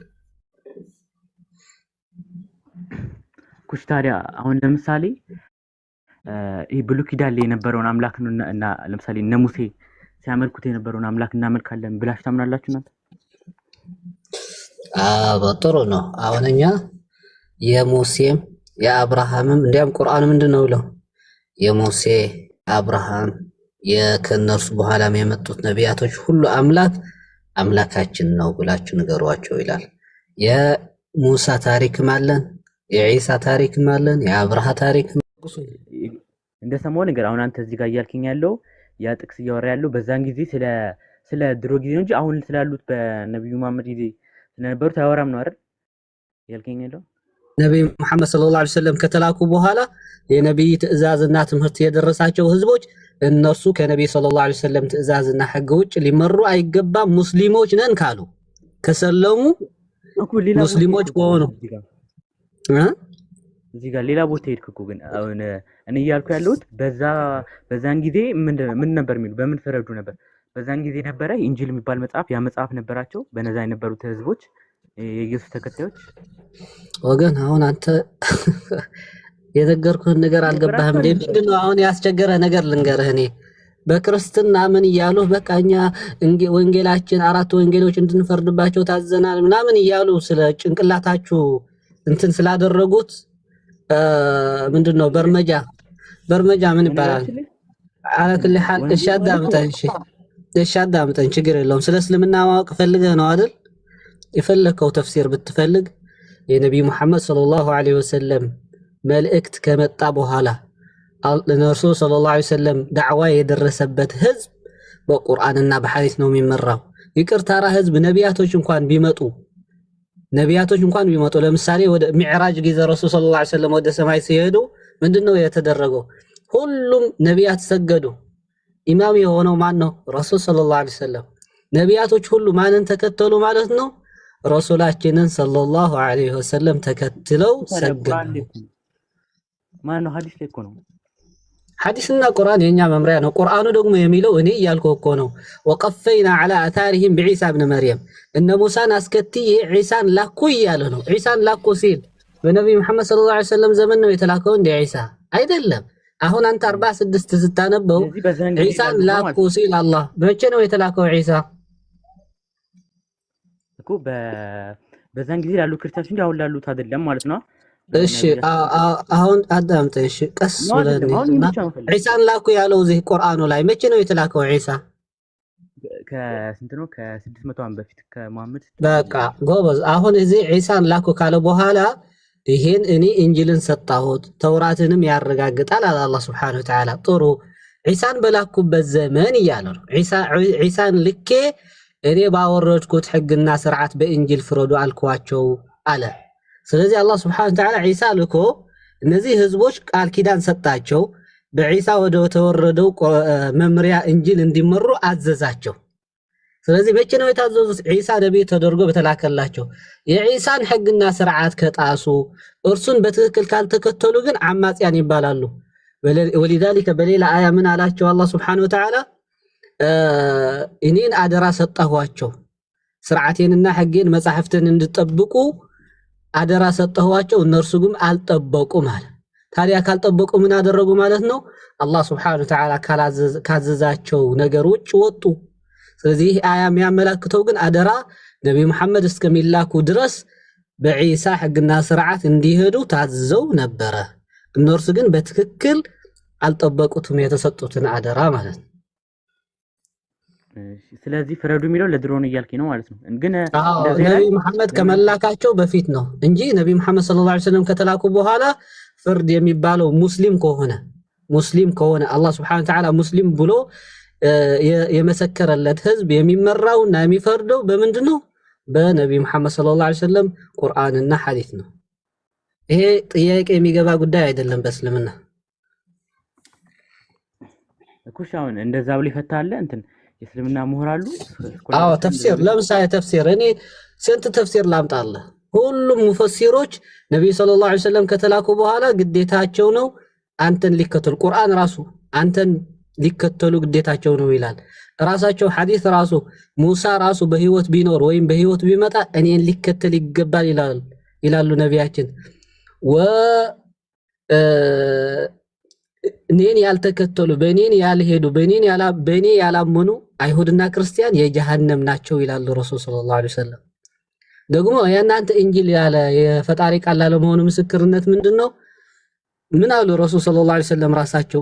ኩሽ ታዲያ አሁን ለምሳሌ ይሄ ብሉይ ኪዳን ላይ የነበረውን አምላክ ነው እና ለምሳሌ እነ ሙሴ ሲያመልኩት የነበረውን አምላክ እናመልካለን ብላችሁ ታምናላችሁ እናንተ? ጥሩ ነው። አሁን እኛ የሙሴም የአብርሃምም እንዲያም ቁርአን ምንድነው ብለው የሙሴ አብርሃም ከነርሱ በኋላም የመጡት ነቢያቶች ሁሉ አምላካችን ነው ብላችሁ ንገሯቸው ይላል። የሙሳ ታሪክም አለን፣ የዒሳ ታሪክም አለን፣ የአብርሃ ታሪክም እንደሰማው ነገር አሁን አንተ እዚህ ጋር እያልከኝ ያለው ያ ጥቅስ እያወራ ያለው በዛን ጊዜ ስለ ድሮ ጊዜ ነው እንጂ አሁን ስላሉት በነብዩ መሐመድ ጊዜ ስለነበሩት አያወራም ነው አይደል ያልከኝ ያለው? ነብዩ መሐመድ ሰለላሁ ዐለይሂ ወሰለም ከተላኩ በኋላ የነብይ ትእዛዝና ትምህርት የደረሳቸው ህዝቦች እነሱ ከነብዩ ሰለላሁ ዐለይሂ ወሰለም ትእዛዝና ህግ ውጭ ሊመሩ አይገባም ሙስሊሞች ነን ካሉ ከሰለሙ ሙስሊሞች ሆኑ እዚህ ጋር ሌላ ቦታ ሄድክ እኮ ግን አሁን እኔ እያልኩ ያለሁት በዛን ጊዜ ምን ነበር የሚሉ በምን ፈረዱ ነበር? በዛን ጊዜ ነበረ ኢንጂል የሚባል መጽሐፍ ያ መጽሐፍ ነበራቸው በነዛ የነበሩት ህዝቦች የኢየሱስ ተከታዮች። ወገን አሁን አንተ የነገርኩህን ነገር አልገባህም እንዴ? ምንድነው አሁን ያስቸገረ ነገር ልንገርህ። እኔ በክርስትና ምን እያሉ በቃኛ ወንጌላችን 4 ወንጌሎች እንድንፈርድባቸው ታዘናል ምናምን እያሉ ስለ ጭንቅላታችሁ እንትን ስላደረጉት ምንድነው በርመጃ ምን ይባላል? አለክል ሐል እሻዳምጠን ችግር የለውም። ስለ እስልምና ማወቅ ፈልገህ ነው አይደል? የፈለከው ተፍሲር ብትፈልግ የነብዩ መሐመድ ሰለላሁ ዐለይሂ ወሰለም መልእክት ከመጣ በኋላ ለነብዩ ሰለላሁ ዐለይሂ ወሰለም ዳዕዋ የደረሰበት ህዝብ በቁርአንና በሐዲስ ነው የሚመራው። ይቅርታራ ህዝብ ነቢያቶች እንኳን ቢመጡ ለምሳሌ ወደ ሚዕራጅ ጊዜ ረሱል ሰለላሁ ዐለይሂ ወሰለም ወደ ሰማይ ሲሄዱ ምንድነው የተደረገው? ሁሉም ነቢያት ሰገዱ። ኢማም የሆነው ማን ነው? ረሱል ሰለላሁ ዐለይሂ ወሰለም። ነቢያቶች ሁሉ ማንን ተከተሉ ማለት ነው? ረሱላችንን ሰለላሁ ዐለይሂ ወሰለም ተከትለው ሰገዱ። ማን ነው? ሐዲስ ላይ እኮ ነው። ሐዲስና ቁርአን የኛ መምሪያ ነው። ቁርአኑ ደግሞ የሚለው እኔ እያልኩ እኮ ነው ወቀፈይና ዐላ አታሪሂም ቢዒሳ ኢብኑ መርየም እነ ሙሳን አስከትዬ ዒሳን ላኩ እያለ ነው። ዒሳን ላኩ ሲል በነብዩ መሐመድ ሰለላሁ ዐለይሂ ወሰለም ዘመን ነው የተላከው እንደ ዒሳ አይደለም። አሁን አንተ 46 ስታነበው ዒሳን ላኩ ሲል አላህ መቼ ነው የተላከው ዒሳ? እኮ በዛን ጊዜ ላሉ ክርስቲያኖች እንጂ አሁን ላሉት አይደለም ማለት ነው። እሺ አሁን አዳምጠኝ። እሺ ቀስ ብለንና ዒሳን ላኩ ያለው እዚህ ቁርአኑ ላይ መቼ ነው የተላከው ዒሳ? ከስንት ነው? ከ600 ዓመት በፊት ከመሐመድ። በቃ ጎበዝ። አሁን እዚህ ዒሳን ላኩ ካለ በኋላ ይሄን እኔ እንጂልን ሰጣሁት ተውራትንም ያረጋግጣል አለ አላህ Subhanahu Wa Ta'ala። ጥሩ ዒሳን በላኩበት ዘመን እያለ ነው። ዒሳን ልኬ እኔ ባወረድኩት ሕግና ስርዓት በእንጂል ፍረዱ አልኳቸው አለ። ስለዚህ አላህ Subhanahu Wa Ta'ala ዒሳ ልኮ እነዚህ ህዝቦች ቃል ኪዳን ሰጣቸው። በዒሳ ወደ ተወረደው መምሪያ እንጂል እንዲመሩ አዘዛቸው። ስለዚህ መቼ ነው የታዘዙት? ዒሳ ነብይ ተደርጎ በተላከላቸው። የዒሳን ሕግና ስርዓት ከጣሱ እርሱን በትክክል ካልተከተሉ ግን አማጽያን ይባላሉ። ወሊዛሊከ በሌላ አያ ምን አላቸው አላህ Subhanahu Wa Ta'ala እኔን አደራ ሰጣኋቸው ስርዓቴንና ሕጌን መጻሕፍትን እንድጠብቁ አደራ ሰጣኋቸው እነርሱ ግን አልጠበቁም አለ። ታዲያ ካልጠበቁ ምን አደረጉ ማለት ነው? አላህ ሱብሓነሁ ወተዓላ ካዘዛቸው ነገር ውጭ ወጡ። ስለዚህ አያ የሚያመላክተው ግን አደራ ነብይ መሐመድ እስከሚላኩ ድረስ በዒሳ ሕግና ስርዓት እንዲሄዱ ታዘው ነበረ። እነርሱ ግን በትክክል አልጠበቁትም የተሰጡትን አደራ ማለት ነው። ስለዚህ ፍረዱ የሚለው ለድሮ ነው እያልከኝ ነው ማለት ነው። ግን ነብይ መሐመድ ከመላካቸው በፊት ነው እንጂ ነብይ መሐመድ ሰለላሁ ዐለይሂ ወሰለም ከተላኩ በኋላ ፍርድ የሚባለው ሙስሊም ከሆነ አላህ ሱብሓነሁ ወተዓላ ሙስሊም ብሎ የመሰከረለት ህዝብ የሚመራውና የሚፈርደው በምንድነው? በነብይ መሐመድ ሰለላሁ ዐለይሂ ወሰለም ቁርአንና ሐዲስ ነው። ይሄ ጥያቄ የሚገባ ጉዳይ አይደለም በእስልምና። ኩሻውን እንደዛ ብሎ ይፈታል እንትን የእስልምና ምሁር አሉ። ተፍሲር ለምሳሌ ተፍሲር እኔ ስንት ተፍሲር ላምጣለህ? ሁሉም ሙፈሲሮች ነብይ ሰለላሁ ዐለይሂ ወሰለም ከተላኩ በኋላ ግዴታቸው ነው አንተን ሊከተሉ፣ ቁርአን ራሱ አንተን ሊከተሉ ግዴታቸው ነው ይላል። ራሳቸው ሐዲስ ራሱ ሙሳ ራሱ በህይወት ቢኖር ወይም በህይወት ቢመጣ እኔን ሊከተል ይገባል ይላሉ ነቢያችን። እኔን ያልተከተሉ በእኔን ያልሄዱ በእኔ ያላመኑ አይሁድና ክርስቲያን የጀሃነም ናቸው ይላሉ ረሱል ሰለላሁ ዐለይሂ ወሰለም። ደግሞ የእናንተ እንጂል ያለ የፈጣሪ ቃል ላለመሆኑ ምስክርነት ምንድነው? ምን አሉ ረሱል ሰለላሁ ዐለይሂ ወሰለም ራሳቸው?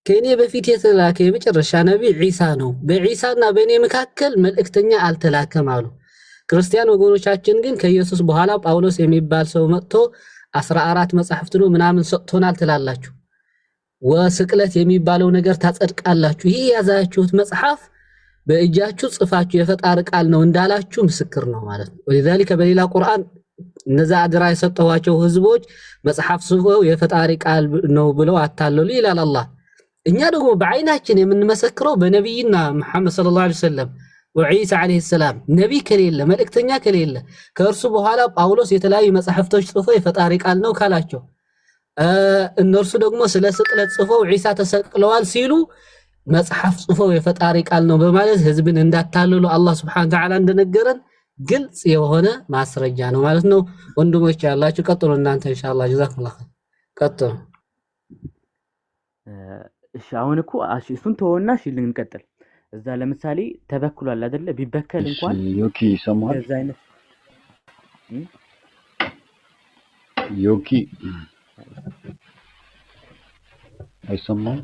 ከኔ በፊት የተላከ የመጨረሻ ነብይ ዒሳ ነው፣ በዒሳና በእኔ መካከል መልእክተኛ አልተላከም አሉ። ክርስቲያን ወገኖቻችን ግን ከኢየሱስ በኋላ ጳውሎስ የሚባል ሰው መጥቶ 14 መጽሐፍት ነው ምናምን ሰጥቶናል ትላላችሁ። ወስቅለት የሚባለው ነገር ታጸድቃላችሁ። ይሄ ያዛችሁት መጽሐፍ በእጃችሁ ጽፋችሁ የፈጣሪ ቃል ነው እንዳላችሁ ምስክር ነው ማለት ነው። ወለذلك በሌላ ቁርአን እነዛ አድራ የሰጠዋቸው ህዝቦች መጽሐፍ ጽፈው የፈጣሪ ቃል ነው ብለው አታለሉ ይላል አላህ። እኛ ደግሞ በአይናችን የምንመሰክረው በነብይና መሐመድ ሰለላሁ ዐለይሂ ወሰለም ወዒሳ ዐለይሂ ሰላም ነብይ ከሌለ መልእክተኛ ከሌለ ከእርሱ በኋላ ጳውሎስ የተለያዩ መጽሐፍቶች ጽፎ የፈጣሪ ቃል ነው ካላቸው እነርሱ ደግሞ ስለ ስቅለት ጽፈው ዒሳ ተሰቅለዋል ሲሉ መጽሐፍ ጽፈው የፈጣሪ ቃል ነው በማለት ህዝብን እንዳታለሉ አላህ ሱብሓነሁ ወተዓላ እንደነገረን ግልጽ የሆነ ማስረጃ ነው ማለት ነው። ወንድሞች ያላችሁ ቀጥሉ እናንተ ኢንሻአላህ ጀዛኩሙላህ ቀጥሉ። እሺ አሁን እኮ እሱን ተወውና እሺ ልንቀጥል። እዛ ለምሳሌ ተበክሏል አይደለ? ቢበከል እንኳን ዮኪ ይሰማል። ከዛ አይነት ዮኪ አይሰማም?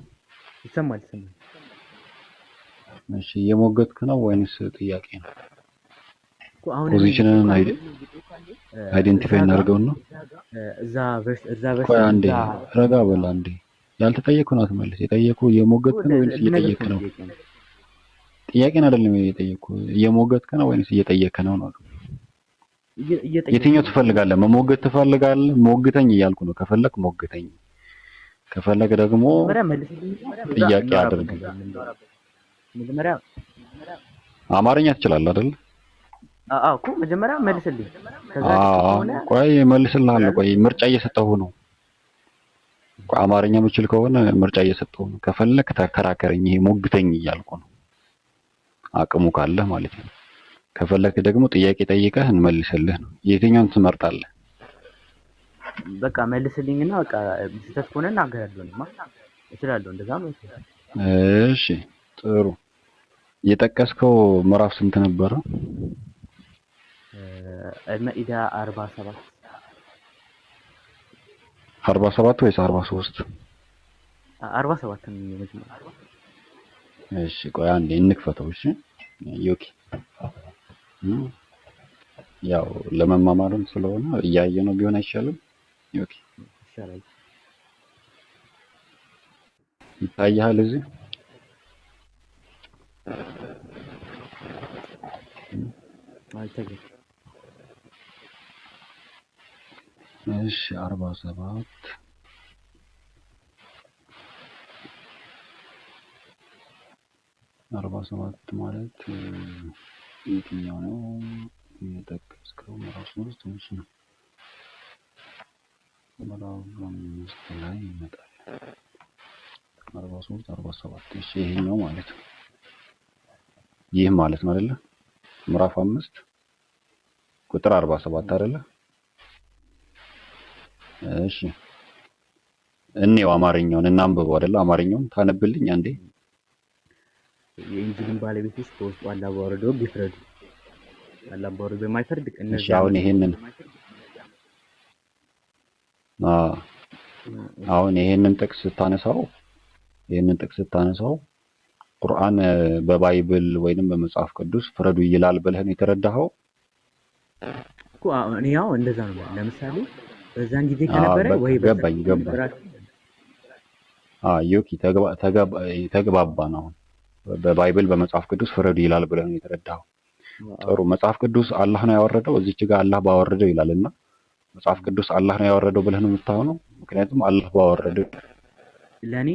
ይሰማል። እሺ እየሞገትክ ነው ወይንስ ጥያቄ ነው? ፖዚሽንን አይደንቲፋይ እናድርገውና እዛ ቨርስ ቆይ አንዴ ረጋ በል አንዴ። ያልተጠየቅኩ ነው አትመልስ። የጠየቅኩ እየሞገትክ ነው ወይንስ እየጠየቅክ ነው? ጥያቄን አይደለም የጠየቅኩ። እየሞገትክ ነው ወይንስ እየጠየቅክ ነው ነው? የትኛው ትፈልጋለህ? መሞገት ትፈልጋለህ? ሞግተኝ እያልኩ ነው። ከፈለክ ሞግተኝ፣ ከፈለክ ደግሞ ጥያቄ አድርግ። መጀመሪያ አማርኛ ትችላለህ አይደል? አዎ እኮ መጀመሪያ መልስልኝ። ከዛ ቆይ መልስልሃለሁ። ቆይ ምርጫ እየሰጠሁ ነው። አማርኛ የምችል ከሆነ ምርጫ እየሰጠሁ ነው። ከፈለክ ተከራከረኝ። ይሄ ሞግተኝ እያልኩ ነው። አቅሙ ካለህ ማለት ነው። ከፈለክ ደግሞ ጥያቄ ጠይቀህ እንመልስልህ ነው። የትኛውን ትመርጣለህ? በቃ መልስልኝና በቃ ስህተት ከሆነ እናገራለሁ። እችላለሁ እንደዛ ነው። እሺ ጥሩ። የጠቀስከው ምዕራፍ ስንት ነበረ? አልማኢዳ 47 47 ወይስ 43? 47 ነው መጀመሪያ። እሺ ቆይ አንዴ እንክፈተው። እሺ ዮኪ ያው ለመማማርም ስለሆነ እያየ ነው ቢሆን አይሻልም? ዮኪ ይሻላል። ይታያል እዚህ አይተገኝ። እሺ 47 ማለት የትኛው ነው የጠቀስከው? ምዕራፍ 3 ትንሽ ነው። ምዕራፍ 5 ላይ ይመጣል። 43 47 እሺ ይሄኛው ማለት ነው። ይህ ማለት ነው አይደለ? ምዕራፍ 5 ቁጥር 47 አይደለ? እሺ እኔው አማርኛውን እናንብበው አይደል? አማርኛውን ታነብልኝ አንዴ። የኢንጂልን ባለቤቶች በውስጡ አላህ ባወረደው ቢፍረዱ አላህ ባወረደው የማይፈርድ እሺ እነዚያ አሁን ይሄንን ጥቅስ ስታነሳው ቁርአን በባይብል ወይንም በመጽሐፍ ቅዱስ ፍረዱ ይላል ብለህ ነው የተረዳኸው? እኮ እኔ ያው እንደዛ ነው። ለምሳሌ በዛን ጊዜ ከነበረ ወይ ገባኝ። ዮኪ ተግባባን። አሁን በባይብል በመጽሐፍ ቅዱስ ፍረዱ ይላል ብለህ ነው የተረዳኸው? ጥሩ። መጽሐፍ ቅዱስ አላህ ነው ያወረደው፣ እዚች ጋር አላህ ባወረደው ይላልና መጽሐፍ ቅዱስ አላህ ነው ያወረደው ብለህ ነው የምታወነው? ምክንያቱም አላህ ባወረደው ለኔ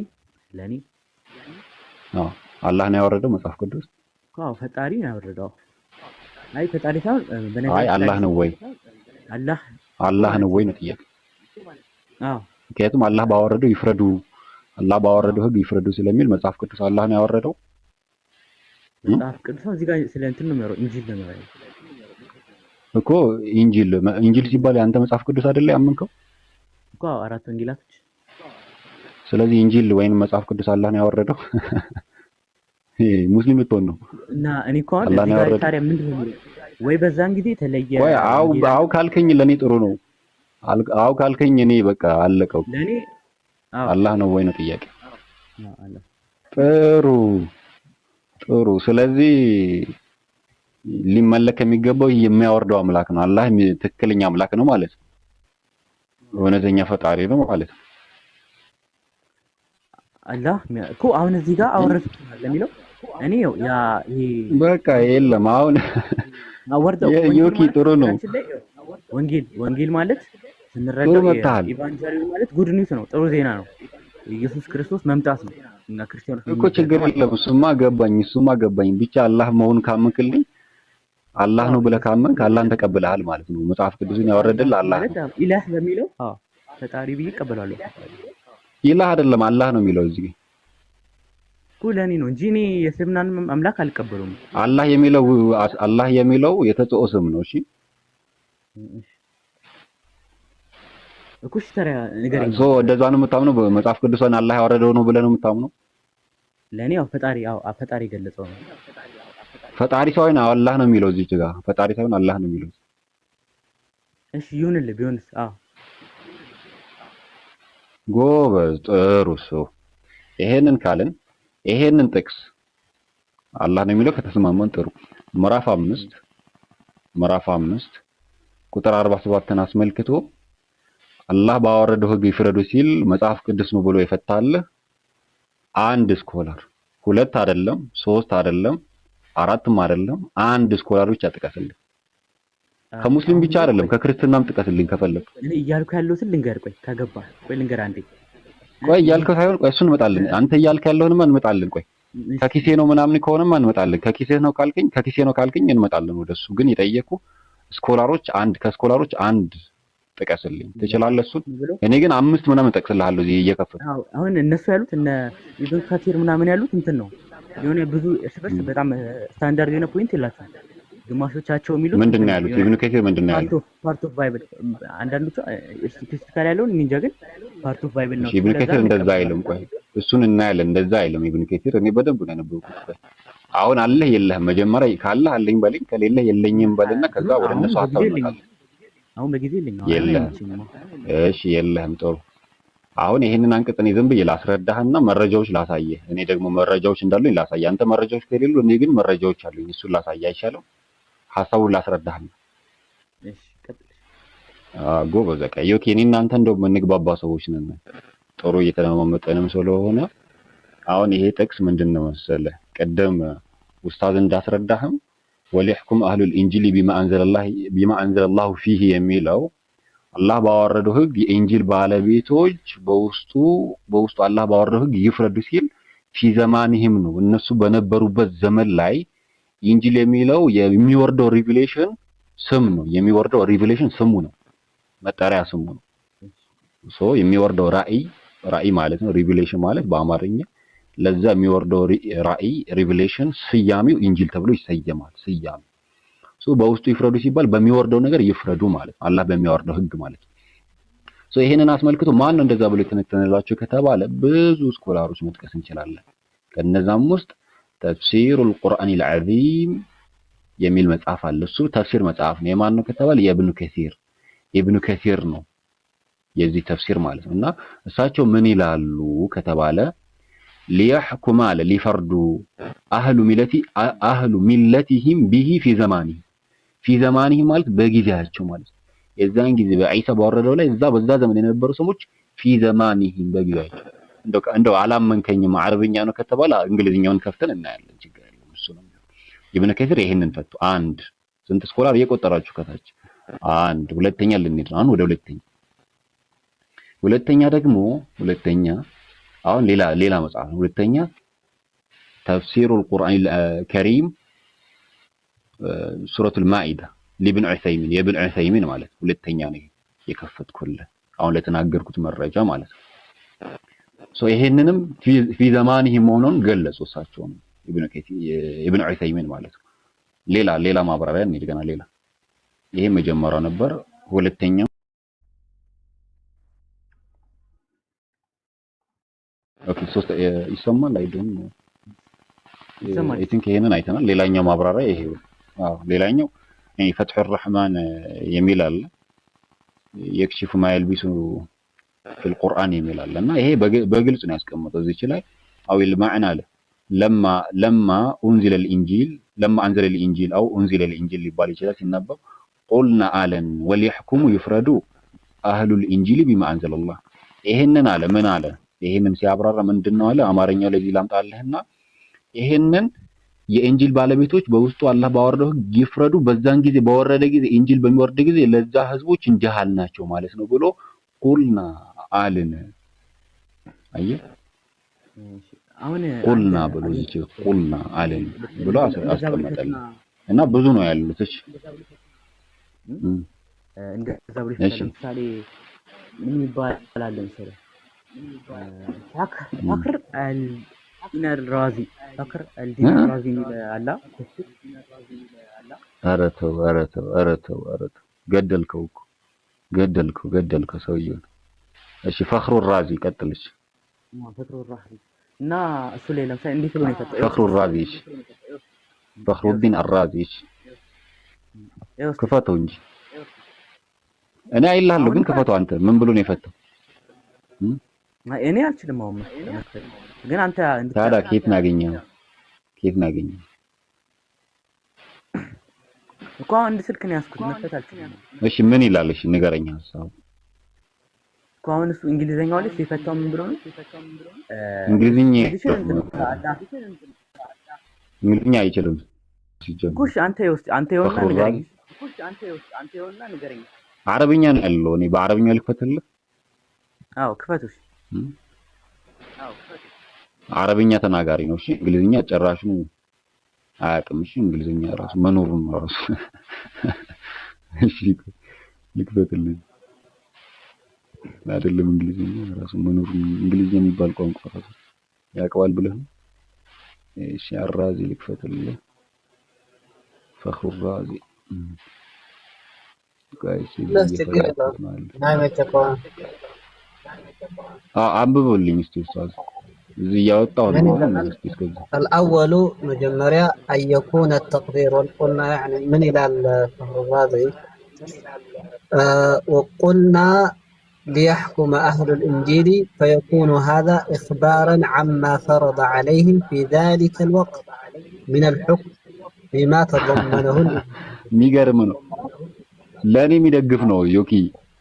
አላህ ነው ያወረደው መጽሐፍ ቅዱስ? አዎ ፈጣሪ ነው ያወረደው። አይ ፈጣሪ ሳይሆን አይ አላህ ነው ወይ? አላህ ነው ወይ ነው ጥያቄ። አዎ ምክንያቱም አላህ ባወረደው ይፍረዱ፣ አላህ ባወረደው ህግ ይፍረዱ ስለሚል መጽሐፍ ቅዱስ አላህ ነው ያወረደው። መጽሐፍ ቅዱስ እዚህ ጋር ስለ እንትን ነው የሚያወራው፣ ኢንጂል ነው የሚያወራው እኮ። ኢንጂል ሲባል ያንተ መጽሐፍ ቅዱስ አይደለ ያመንከው እኮ? አራት ወንጌላቶች። ስለዚህ ኢንጂል ወይንም መጽሐፍ ቅዱስ አላህ ነው ያወረደው። ሙስሊም ብትሆን ነው እና እኔ እኮ አሁን እዚህ ጋር ታዲያ ምንድን ነው ወይ በዛን ጊዜ ተለየ ወይ? አው ካልከኝ ለኔ ጥሩ ነው። አው ካልከኝ እኔ በቃ አለቀው። ለኔ አላህ ነው ወይ ነው ጥያቄ። አላህ። ጥሩ። ስለዚህ ሊመለክ የሚገባው የሚያወርደው አምላክ ነው። አላህ ትክክለኛ አምላክ ነው ማለት ነው። እውነተኛ ፈጣሪ ነው ማለት ነው። አላህ እኮ አሁን እዚህ ጋር አወረድኩ ለሚለው እኔ ያ ይሄ በቃ የለም አሁን ዮኪ ጥሩ ነው። ወንጌል ማለት ስንረዳው ኢቫንጀሊዮ ማለት ጉድ ኒውስ ነው፣ ጥሩ ዜና ነው። ኢየሱስ ክርስቶስ መምጣት ነው እና ክርስቲያኖች እኮ ችግር የለም። እሱማ ገባኝ። ብቻ አላህ መሆኑን ካመንክልኝ አላህ ነው ብለህ ካመንክ አላህን ተቀብለሃል ማለት ነው። መጽሐፍ ቅዱስን ያወረደልህ አላህ ነው። ኢላህ በሚለው ፈጣሪ ብዬ እቀበላለሁ። ኢላህ አይደለም አላህ ነው የሚለው እዚህ ለኔ ነው እንጂ እኔ የስምናን አምላክ አልቀበሉም። አላህ የሚለው የተጽኦ ስም ነው። እሺ እኮ ታዲያ ንገረኝ። እንደዛ ነው የምታምነው? በመጽሐፍ ቅዱስን አላህ ያወረደው ነው ብለህ ነው የምታምነው? ለኔ ፈጣሪ ገለጸው ነው። ፈጣሪ ሳይሆን አላህ ነው የሚለው እዚህ ጋር። ፈጣሪ ሳይሆን አላህ ነው የሚለው። እሺ ይሁንልህ። ቢሆንስ? ጎበዝ፣ ጥሩ ሰው። ይሄንን ካልን ይሄንን ጥቅስ አላህ ነው የሚለው ከተስማማን ጥሩ። ምዕራፍ 5 ቁጥር 47ን አስመልክቶ አላህ ባወረደው ህግ ይፍረዱ ሲል መጽሐፍ ቅዱስ ነው ብሎ የፈታልህ አንድ ስኮላር፣ ሁለት አይደለም፣ ሶስት አይደለም፣ አራትም አይደለም፣ አንድ ስኮላር ብቻ ጥቀስልኝ። ከሙስሊም ብቻ አይደለም ከክርስትናም ጥቀስልኝ ከፈለክ። እኔ እያልኩ ያለሁትን ልንገር። ልንገር አንዴ። እያልከው ሳይሆን እሱን እንመጣለን። አንተ እያልክ ያለውንማ እንመጣለን። ከኪሴ ነው ምናምን ከሆነማ እንመጣለን። ከኪሴ ነው ካልከኝ እንመጣለን ወደሱ። ግን የጠየቁ ከስኮላሮች አንድ ጥቀስልኝ ትችላለህ? እሱን እኔ ግን 5 ምናምን እጠቅስልሃለሁ እዚህ እየከፈቱ። አሁን እነሱ ያሉት እነ ኢብኑ ከቲር ምናምን ያሉት እንትን ነው የሆነ ብዙ እርስ በርስ በጣም ስታንዳርድ የሆነ ፖይንት የላቸውም። ግማሾቻቸው የሚሉት ምንድነው ያሉት? ኢብኑ ከቲር ምንድነው ያሉት? ፓርት ኦፍ ባይብል። አንዳንዶቹ ስፔሲፊካሊ ያለውን እንጃ፣ ግን ፓርት ኦፍ ባይብል ነው። ኢብኑ ከቲር እንደዛ አይልም። እሱን እናያለን። እንደዛ አይልም ኢብኑ ከቲር። እኔ በደንብ ነው ያነበብኩት። አሁን አለህ የለህም? መጀመሪያ ካለህ አለኝ በለኝ፣ ከሌለ የለኝም በልና ከዛ ወደ እነሱ ሀሳብ እንመጣለን። አሁን በጊዜ የለኝም። እሺ የለህም። ጥሩ። አሁን ይሄንን አንቀጽ እኔ ዝም ብዬ ላስረዳህና መረጃዎች ላሳየህ። እኔ ደግሞ መረጃዎች እንዳሉኝ ላሳየህ። አንተ መረጃዎች ከሌሉ እኔ ግን መረጃዎች አሉኝ። እሱን ላሳየህ አይሻልም? ሐሳቡን ላስረዳህ ነው። እሺ ቀጥል። ጎበዝ። በቃ ዮኪ፣ እኔ እናንተ እንደው የምንግባባ ሰዎች ነን። ጥሩ እየተለማመጠንም ስለሆነ አሁን ይሄ ጥቅስ ምንድነው መሰለህ? ቀደም ኡስታዝ እንዳስረዳህም ወሊሕኩም አህሉል ኢንጂሊ ቢማ አንዘለላሁ ፊህ የሚለው አላህ ባወረደው ህግ የኢንጂል ባለቤቶች በውስጡ አላህ ባወረደው ህግ ይፍረዱ ሲል ፊ ዘማንህም ነው፣ እነሱ በነበሩበት ዘመን ላይ ኢንጂል የሚለው የሚወርደው ሪቪሌሽን ስም ነው። የሚወርደው ሪቪሌሽን ስሙ ነው፣ መጠሪያ ስሙ ነው። የሚወርደው ራእይ ማለት ነው። ሪቪሌሽን ማለት በአማርኛ ለዛ የሚወርደው ራእይ ሪቪሌሽን ስያሜው ኢንጂል ተብሎ ይሰየማል። ስያሜ በውስጡ ይፍረዱ ሲባል በሚወርደው ነገር ይፍረዱ ማለት ነው። አላህ በሚያወርደው ህግ ማለት ነው። ይሄንን አስመልክቶ ማን ነው እንደዛ ብሎ የተነተነላቸው ከተባለ ብዙ ስኮላሮች መጥቀስ እንችላለን። ከነዛም ውስጥ ተፍሲሩል ቁርአኒል ዐዚም የሚል መጽሐፍ አለ። እሱ ተፍሲር መጽሐፍ ነው። የማን ነው ከተባለ የኢብኑ ከሲር ነው የዚህ ተፍሲር ማለት ነው። እና እሳቸው ምን ይላሉ ከተባለ ሊያህኩማ ሊፈርዱ አህሉ ሚለቲሂም ቢሂ ፊ ዘማኒሂ ማለት በጊዜያቸው ማለት ነው። የዛን ጊዜ በኢሳ ባወረደው ላይ በዛ ዘመን የነበሩ ሰዎች ፊ ዘማኒሂም በጊዜያቸው እንደው አላመንከኝም አረብኛ ነው ከተባለ እንግሊዝኛውን ከፍተን እናያለን። ችግር የለም እሱ ነው። ኢብኑ ከሲር ይሄንን ፈቱ። አንድ ስንት ስኮላር እየቆጠራችሁ ከታች አንድ ሁለተኛ ልንሄድ ነው። አሁን ወደ ሁለተኛ ደግሞ አሁን ሌላ መጽሐፍ ነው። ሁለተኛ ተፍሲሩል ቁርአኒል ከሪም ሱረቱል ማኢዳ ለኢብኑ ዑሰይሚን ማለት ሁለተኛ ነው የከፈትኩልህ አሁን ለተናገርኩት መረጃ ማለት ነው። ይሄንንም ፊ ዘማኒሂ መሆኑን ገለጹ እሳቸው ነው ኢብኑ ዑሰይሚን ማለት ነው። ሌላ ማብራሪያ እንሂድ ገና ሌላ ይሄ መጀመሪያው ነበር። ሁለተኛው ኦኬ ሶስት ይሰማል አይደለም? አይ ቲንክ ይሄንን አይተናል። ሌላኛው ማብራሪያ ይሄ ሌላኛው ፈትሑ الرحማን የሚል አለ። የክሽፉ ማይልቢሱ في القرآن የሚል አለ እና ይሄ በግልጽ ነው ያስቀመጠው እዚህ ላይ አውል ማዕና አለ لما انزل الانجيل او انزل الانجيل ሊባል ይችላል ሲነበብ قلنا አለን وليحكموا يفردوا اهل الانجيل بما انزل الله ይሄንን አለ ምን አለ ይሄንን ሲያብራራ ምንድነው አለ አማርኛው ላይ ላምጣልህና ይሄንን የኢንጂል ባለቤቶች በውስጡ አላህ ባወረደው ይፍረዱ በዛን ጊዜ በወረደ ጊዜ ኢንጂል በሚወርድ ጊዜ ለዛ ህዝቦች እንጀሃል ናቸው ማለት ነው ብሎ ቁልና አለን። አየህ አሁን ቁልና ብሎ ቁልና አለን ብሎ አስቀመጠልን እና ብዙ ነው ያሉት። እሺ እንደዛ ብሎ ለምሳሌ ምን ይባላል መሰለህ ፈክር አልዲናር ራዚ ፈክር አልዲናር ራዚ አላ አረተው ገደልከው ሰውዬው። እሺ ፈክሩ ራዚ ቀጥልሽ። ፈክሩ ራዚ እና እሱ ላይ ለምሳሌ እንዴት ብሎ ነው የፈጠረው? ፈክሩ ራዚ ፈክሩዲን አራዚ ክፈተው እንጂ እኔ አይልሃለሁ ግን ክፈተው አንተ ምን ብሎ ነው የፈተው? እኔ አልችልም አሁን ግን አንተ ታዲያ ከየት እናገኘው እኮ አንድ ስልክ ነው ያስኩት መፈት አልችልም። እሺ ምን ይላል? እሺ ንገረኝ ሐሳቡ። እኮ አሁን እሱ እንግሊዘኛው ላይ ሲፈታው ምን ብሎ ነው? እንግሊዝኛ አይችልም ሲጀምር። ኩሽ አንተ ይኸውና ንገረኝ። አረብኛ ነው ያለው። እኔ በአረብኛ ልክፈትልህ? አዎ ክፈቱሽ። አረብኛ ተናጋሪ ነው። እሺ እንግሊዝኛ ጭራሽ ነው አያውቅም። እሺ እንግሊዝኛ ራሱ መኖሩን ራሱ እሺ ልክፈትልህ አይደለም እንግሊዝኛ ራሱ መኖሩን እንግሊዝኛ የሚባል ቋንቋ ራሱ ያውቀዋል ብለህ ነው? እሺ አራዚ ልክፈትልህ ፈኽሩ ራዚ ጋይስ አንብበውልኝ እስቲ ኡስታዝ እዚህ ያወጣው ነው ማለት እስቲ እስከዚህ الأول مجمريا أن يكون التقدير قلنا يعني من إلى الفخر الرازي وقلنا ليحكم أهل الإنجيل فيكون هذا إخبارا عما فرض عليهم في ذلك الوقت من الحكم بما تضمنه የሚገርም ነው። ለኔ የሚደግፍ ነው ዮኪ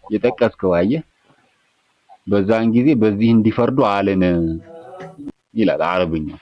የጠቀስከው አየህ። በዛን ጊዜ በዚህ እንዲፈርዱ አለን ይላል አረብኛው።